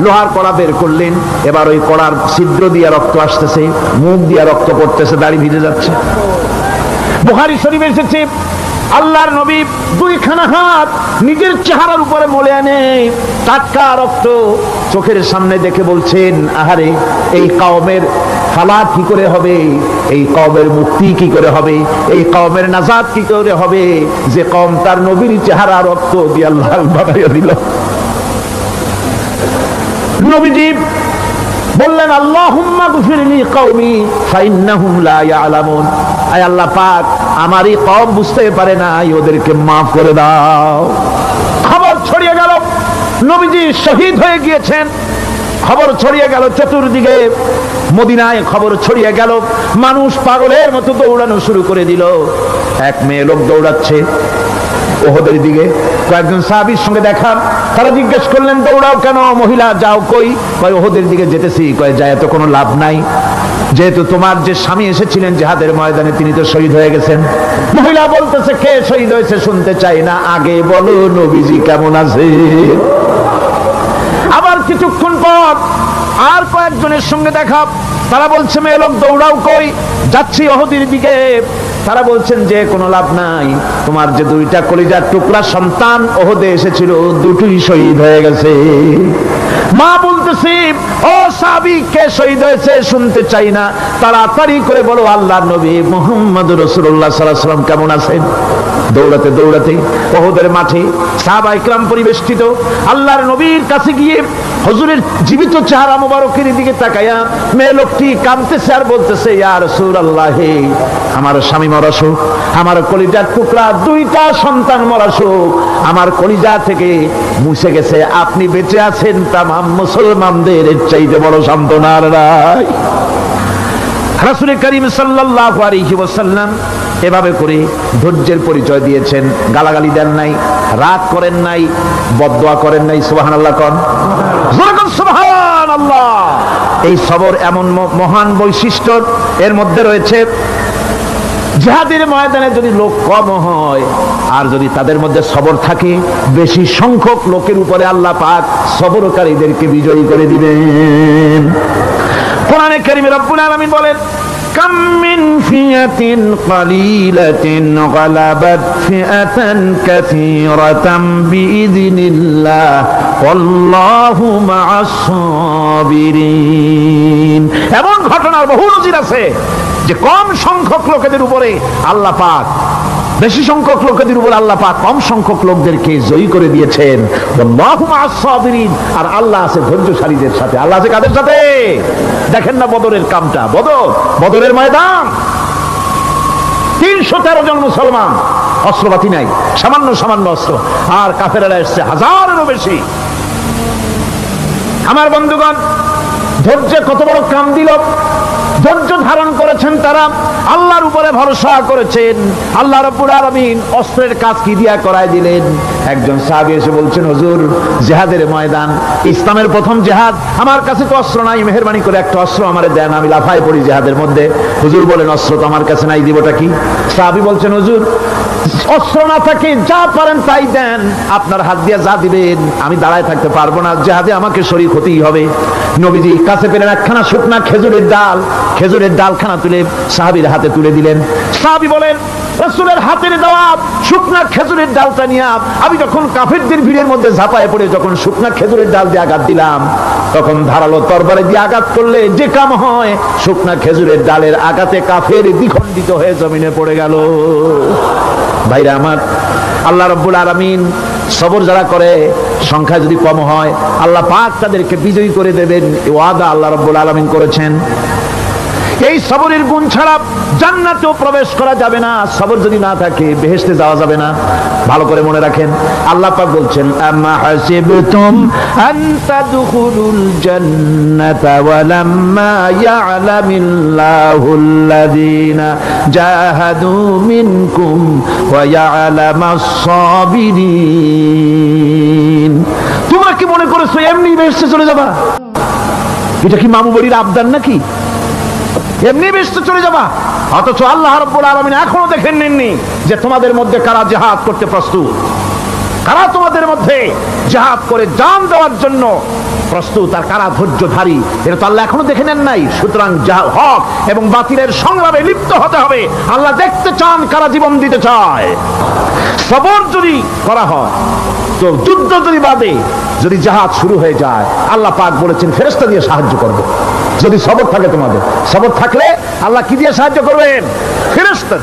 লোহার কড়া বের করলেন। এবার ওই কড়ার ছিদ্র দিয়ে রক্ত আসতেছে, মুখ দিয়ে রক্ত পড়তেছে, দাড়ি ভিজে যাচ্ছে। বুখারী শরীফে এসেছে, আল্লাহর নবী দুইখানা হাত নিজের চেহারার উপরে মলে আনে টাটকা রক্ত চোখের সামনে দেখে বলছেন, আহারে, এই কওমের ফালাত কি করে হবে, এই কওমের মুক্তি কি করে হবে, এই কওমের নাজাত কি করে হবে, যে কওম তার নবীর চেহারা রক্ত দিয়ে আল্লাহ বানাইয়া দিল। নবীজি বললেন, আল্লাহুম্মা গফিরলি কওমি ফাইন্নাহুম লা ইয়ালামুন। আয় আল্লাহ পাক, আমার এই কওম বুঝতে পারে না, ওদেরকে মাফ করে দাও। খবর ছড়িয়ে গেল নবীজি শহীদ হয়ে গিয়েছেন। খবর ছড়িয়ে গেল চতুর্দিকে, মদিনায় খবর ছড়িয়ে গেল। মানুষ পাগলের মতো দৌড়ানো শুরু করে দিল। এক মেয়ে লোক দৌড়াচ্ছে ওহদের দিকে। কয়েকজন সাহাবীর সঙ্গে দেখা, তারা জিজ্ঞেস করলেন, দৌড়াও কেন মহিলা, যাও কই? কয় ওহদের দিকে যেতেছি। কয় যায় তো কোনো লাভ নাই, যেহেতু তোমার যে স্বামী এসেছিলেন জিহাদের ময়দানে তিনি তো শহীদ হয়ে গেছেন। মহিলা বলতেছে, কে শহীদ হয়েছে শুনতে চাই না, আগে বলো নবীজি কেমন আছে। আবার কিছুক্ষণ পর আর কয়েকজনের সঙ্গে দেখা, তারা বলছে, মেয়ে লোক দৌড়াও কই? যাচ্ছি ওহদের দিকে। তারা বলছেন যে কোনো লাভ নাই, তোমার যে দুইটা কলিজার টুকরা সন্তান ওহদে এসেছিল দুটোই শহীদ হয়ে গেছে। মা বলতেছি, ও সাহাবী, কে শহীদ হয়েছে শুনতে চাই না, তাড়াতাড়ি করে বলো আল্লাহর নবী মুহাম্মদ রাসূলুল্লাহ সাল্লাল্লাহু আলাইহি ওয়াসাল্লাম কেমন আছেন। দৌড়াতে দৌড়াতে ওহদের মাঠে সাহাবায়ে কেরাম পরিবেষ্টিত। আল্লাহর নবীর কাছে গিয়ে হুজুরের জীবিত চেহারা মোবারকের দিকে তাকায়া মেয়ে লোকটি কাঁদতেছে আর বলতেছে, ইয়া রাসূলুল্লাহ, আমার স্বামী মরা শোক, আমার কলিজার টুকরা দুইটা সন্তান মরা শোক আমার কলিজা থেকে মুছে গেছে, আপনি বেঁচে আছেন, তামাম মুসলমানদের এর চাইতে বড় সান্ত্বনা আর নাই। রাসূল করিম সাল্লাল্লাহু আলাইহি ওয়াসাল্লাম এভাবে করে ধৈর্যের পরিচয় দিয়েছেন। গালাগালি দেন নাই, রাগ করেন নাই, বদদোয়া করেন নাই। সুবহানাল্লাহ কোন, জোরে কোন সুবহানাল্লাহ। এই সবর এমন মহান বৈশিষ্ট্য এর মধ্যে রয়েছে। জিহাদের ময়দানে যদি লোক কম হয় আর যদি তাদের মধ্যে সবর থাকে, বেশি সংখ্যক লোকের উপরে আল্লাহ পাক সবরকারীদেরকে বিজয়ী করে দিবেন। কোরআনে কারীমে রব্বুল আলামিন বলেন, কাম মিন ফিয়াতিন কালিলাতিন গালাবাত ফিআতান কাসীরাতাম বিইযনিল্লাহ ওয়াল্লাহু মা'আস সাবিরিন। এমন ঘটনার বহু নজির আছে যে কম সংখ্যক লোকেদের উপরে আল্লাহ পাক, বেশি সংখ্যক লোকেদের উপর আল্লাহ পাক কম সংখ্যক লোকদেরকে জয়ী করে দিয়েছেন। আল্লাহু মা'আস সাবিরিন, আর আল্লাহ আছে ধৈর্যশালীদের সাথে। আল্লাহ আছে কাদের সাথে? দেখেন না বদরের কামটা, বদরের ময়দান, 313 জন মুসলমান, অস্ত্রপাতি নাই, সামান্য সামান্য অস্ত্র, আর কাফেররা এসছে হাজারেরও বেশি। আমার বন্ধুগণ, ধৈর্য কত বড় কাম দিল। ধৈর্য ধারণ করেছেন তারা, আল্লাহর উপরে ভরসা করেছেন। আল্লাহ রাব্বুল আলামিন অস্ত্রের কাজ কি দিয়া করায় দিলেন। একজন সাহাবী এসে বলছেন, হুজুর, জিহাদের ময়দান, ইসলামের প্রথম জিহাদ, আমার কাছে তো অস্ত্র নাই, মেহেরবানি করে একটা অস্ত্র আমারে দেন, আমি লাফায় পড়ি জিহাদের মধ্যে। হুজুর বলেন, অস্ত্র তো আমার কাছে নাই, দিবটা কি? সাহাবী বলছেন, হুজুর, অস্ত্র না থাকে যা পারেন তাই দেন, আপনার হাত দিয়ে যা দিবেন আমি দাঁড়ায় থাকতে পারবো না, জিহাদে আমাকে শরীক হতেই হবে। নবীজি কাছে পেলেন একখানা শুকনা খেজুরের ডালখানা তুলে সাহাবীর হাতে তুলে দিলেন। সাহাবী বলেন, রাসূলের হাতের দেওয়া শুকনা খেজুরের ডালটা নিয়ে আমি যখন কাফেরদের ভিড়ের মধ্যে ঝাঁপায় পড়ে যখন শুকনা খেজুরের ডাল দিয়ে আঘাত দিলাম, তখন ধারালো তরবারি দিয়ে আঘাত করলে যে কাম হয়, শুকনা খেজুরের ডালের আঘাতে কাফের দ্বিখণ্ডিত হয়ে জমিনে পড়ে গেল। ভাইরা আমার, আল্লাহ রাব্বুল আলামিন সবর যারা করে, সংখ্যা যদি কম হয়, আল্লাহ পাক তাদেরকে বিজয়ী করে দেবেন, এই ওয়াদা আল্লাহ রাব্বুল আলামিন করেছেন। এই সবরের গুণ ছাড়া জান্নাতেও প্রবেশ করা যাবে না। সবর যদি না থাকে বেহেশতে যাওয়া যাবে না। ভালো করে মনে রাখেন, আল্লাহ পাক বলছেন, আম্মা হাসিবতুম আন তাদখুলুল জান্নাতা ওয়া লাম্মা ইয়া'লামিল্লাহুল্লাযীনা জাহাদু মিনকুম ওয়া ইয়া'লামাস সাবিরিন। তোমরা কি মনে করেছো এমনি বেহেশতে চলে যাবা? এটা কি মামু বাড়ির আবদার নাকি? এমনি বেশ তো চলে যাবা। অথচ আল্লাহ রাব্বুল আলামিন এখনো দেখেন নেননি যে তোমাদের মধ্যে কারা জিহাদ করতে প্রস্তুত, কারা তোমাদের মধ্যে জিহাদ করে জান দেওয়ার জন্য প্রস্তুত, আর কারা ধৈর্যধারী, এটা তো আল্লাহ এখনো দেখে নেন নাই। সুতরাং হক এবং বাতিলের সংগ্রামে লিপ্ত হতে হবে। আল্লাহ দেখতে চান কারা জীবন দিতে চায়। সবর যদি করা হয়, তো যুদ্ধ যদি বাদে, যদি জিহাদ শুরু হয়ে যায়, আল্লাহ পাক বলেছেন ফেরেশতা দিয়ে সাহায্য করবে। যদি সবর থাকে তোমাদের, সবর থাকলে আল্লাহ কি দিয়ে সাহায্য করবেন? ফেরেশতা।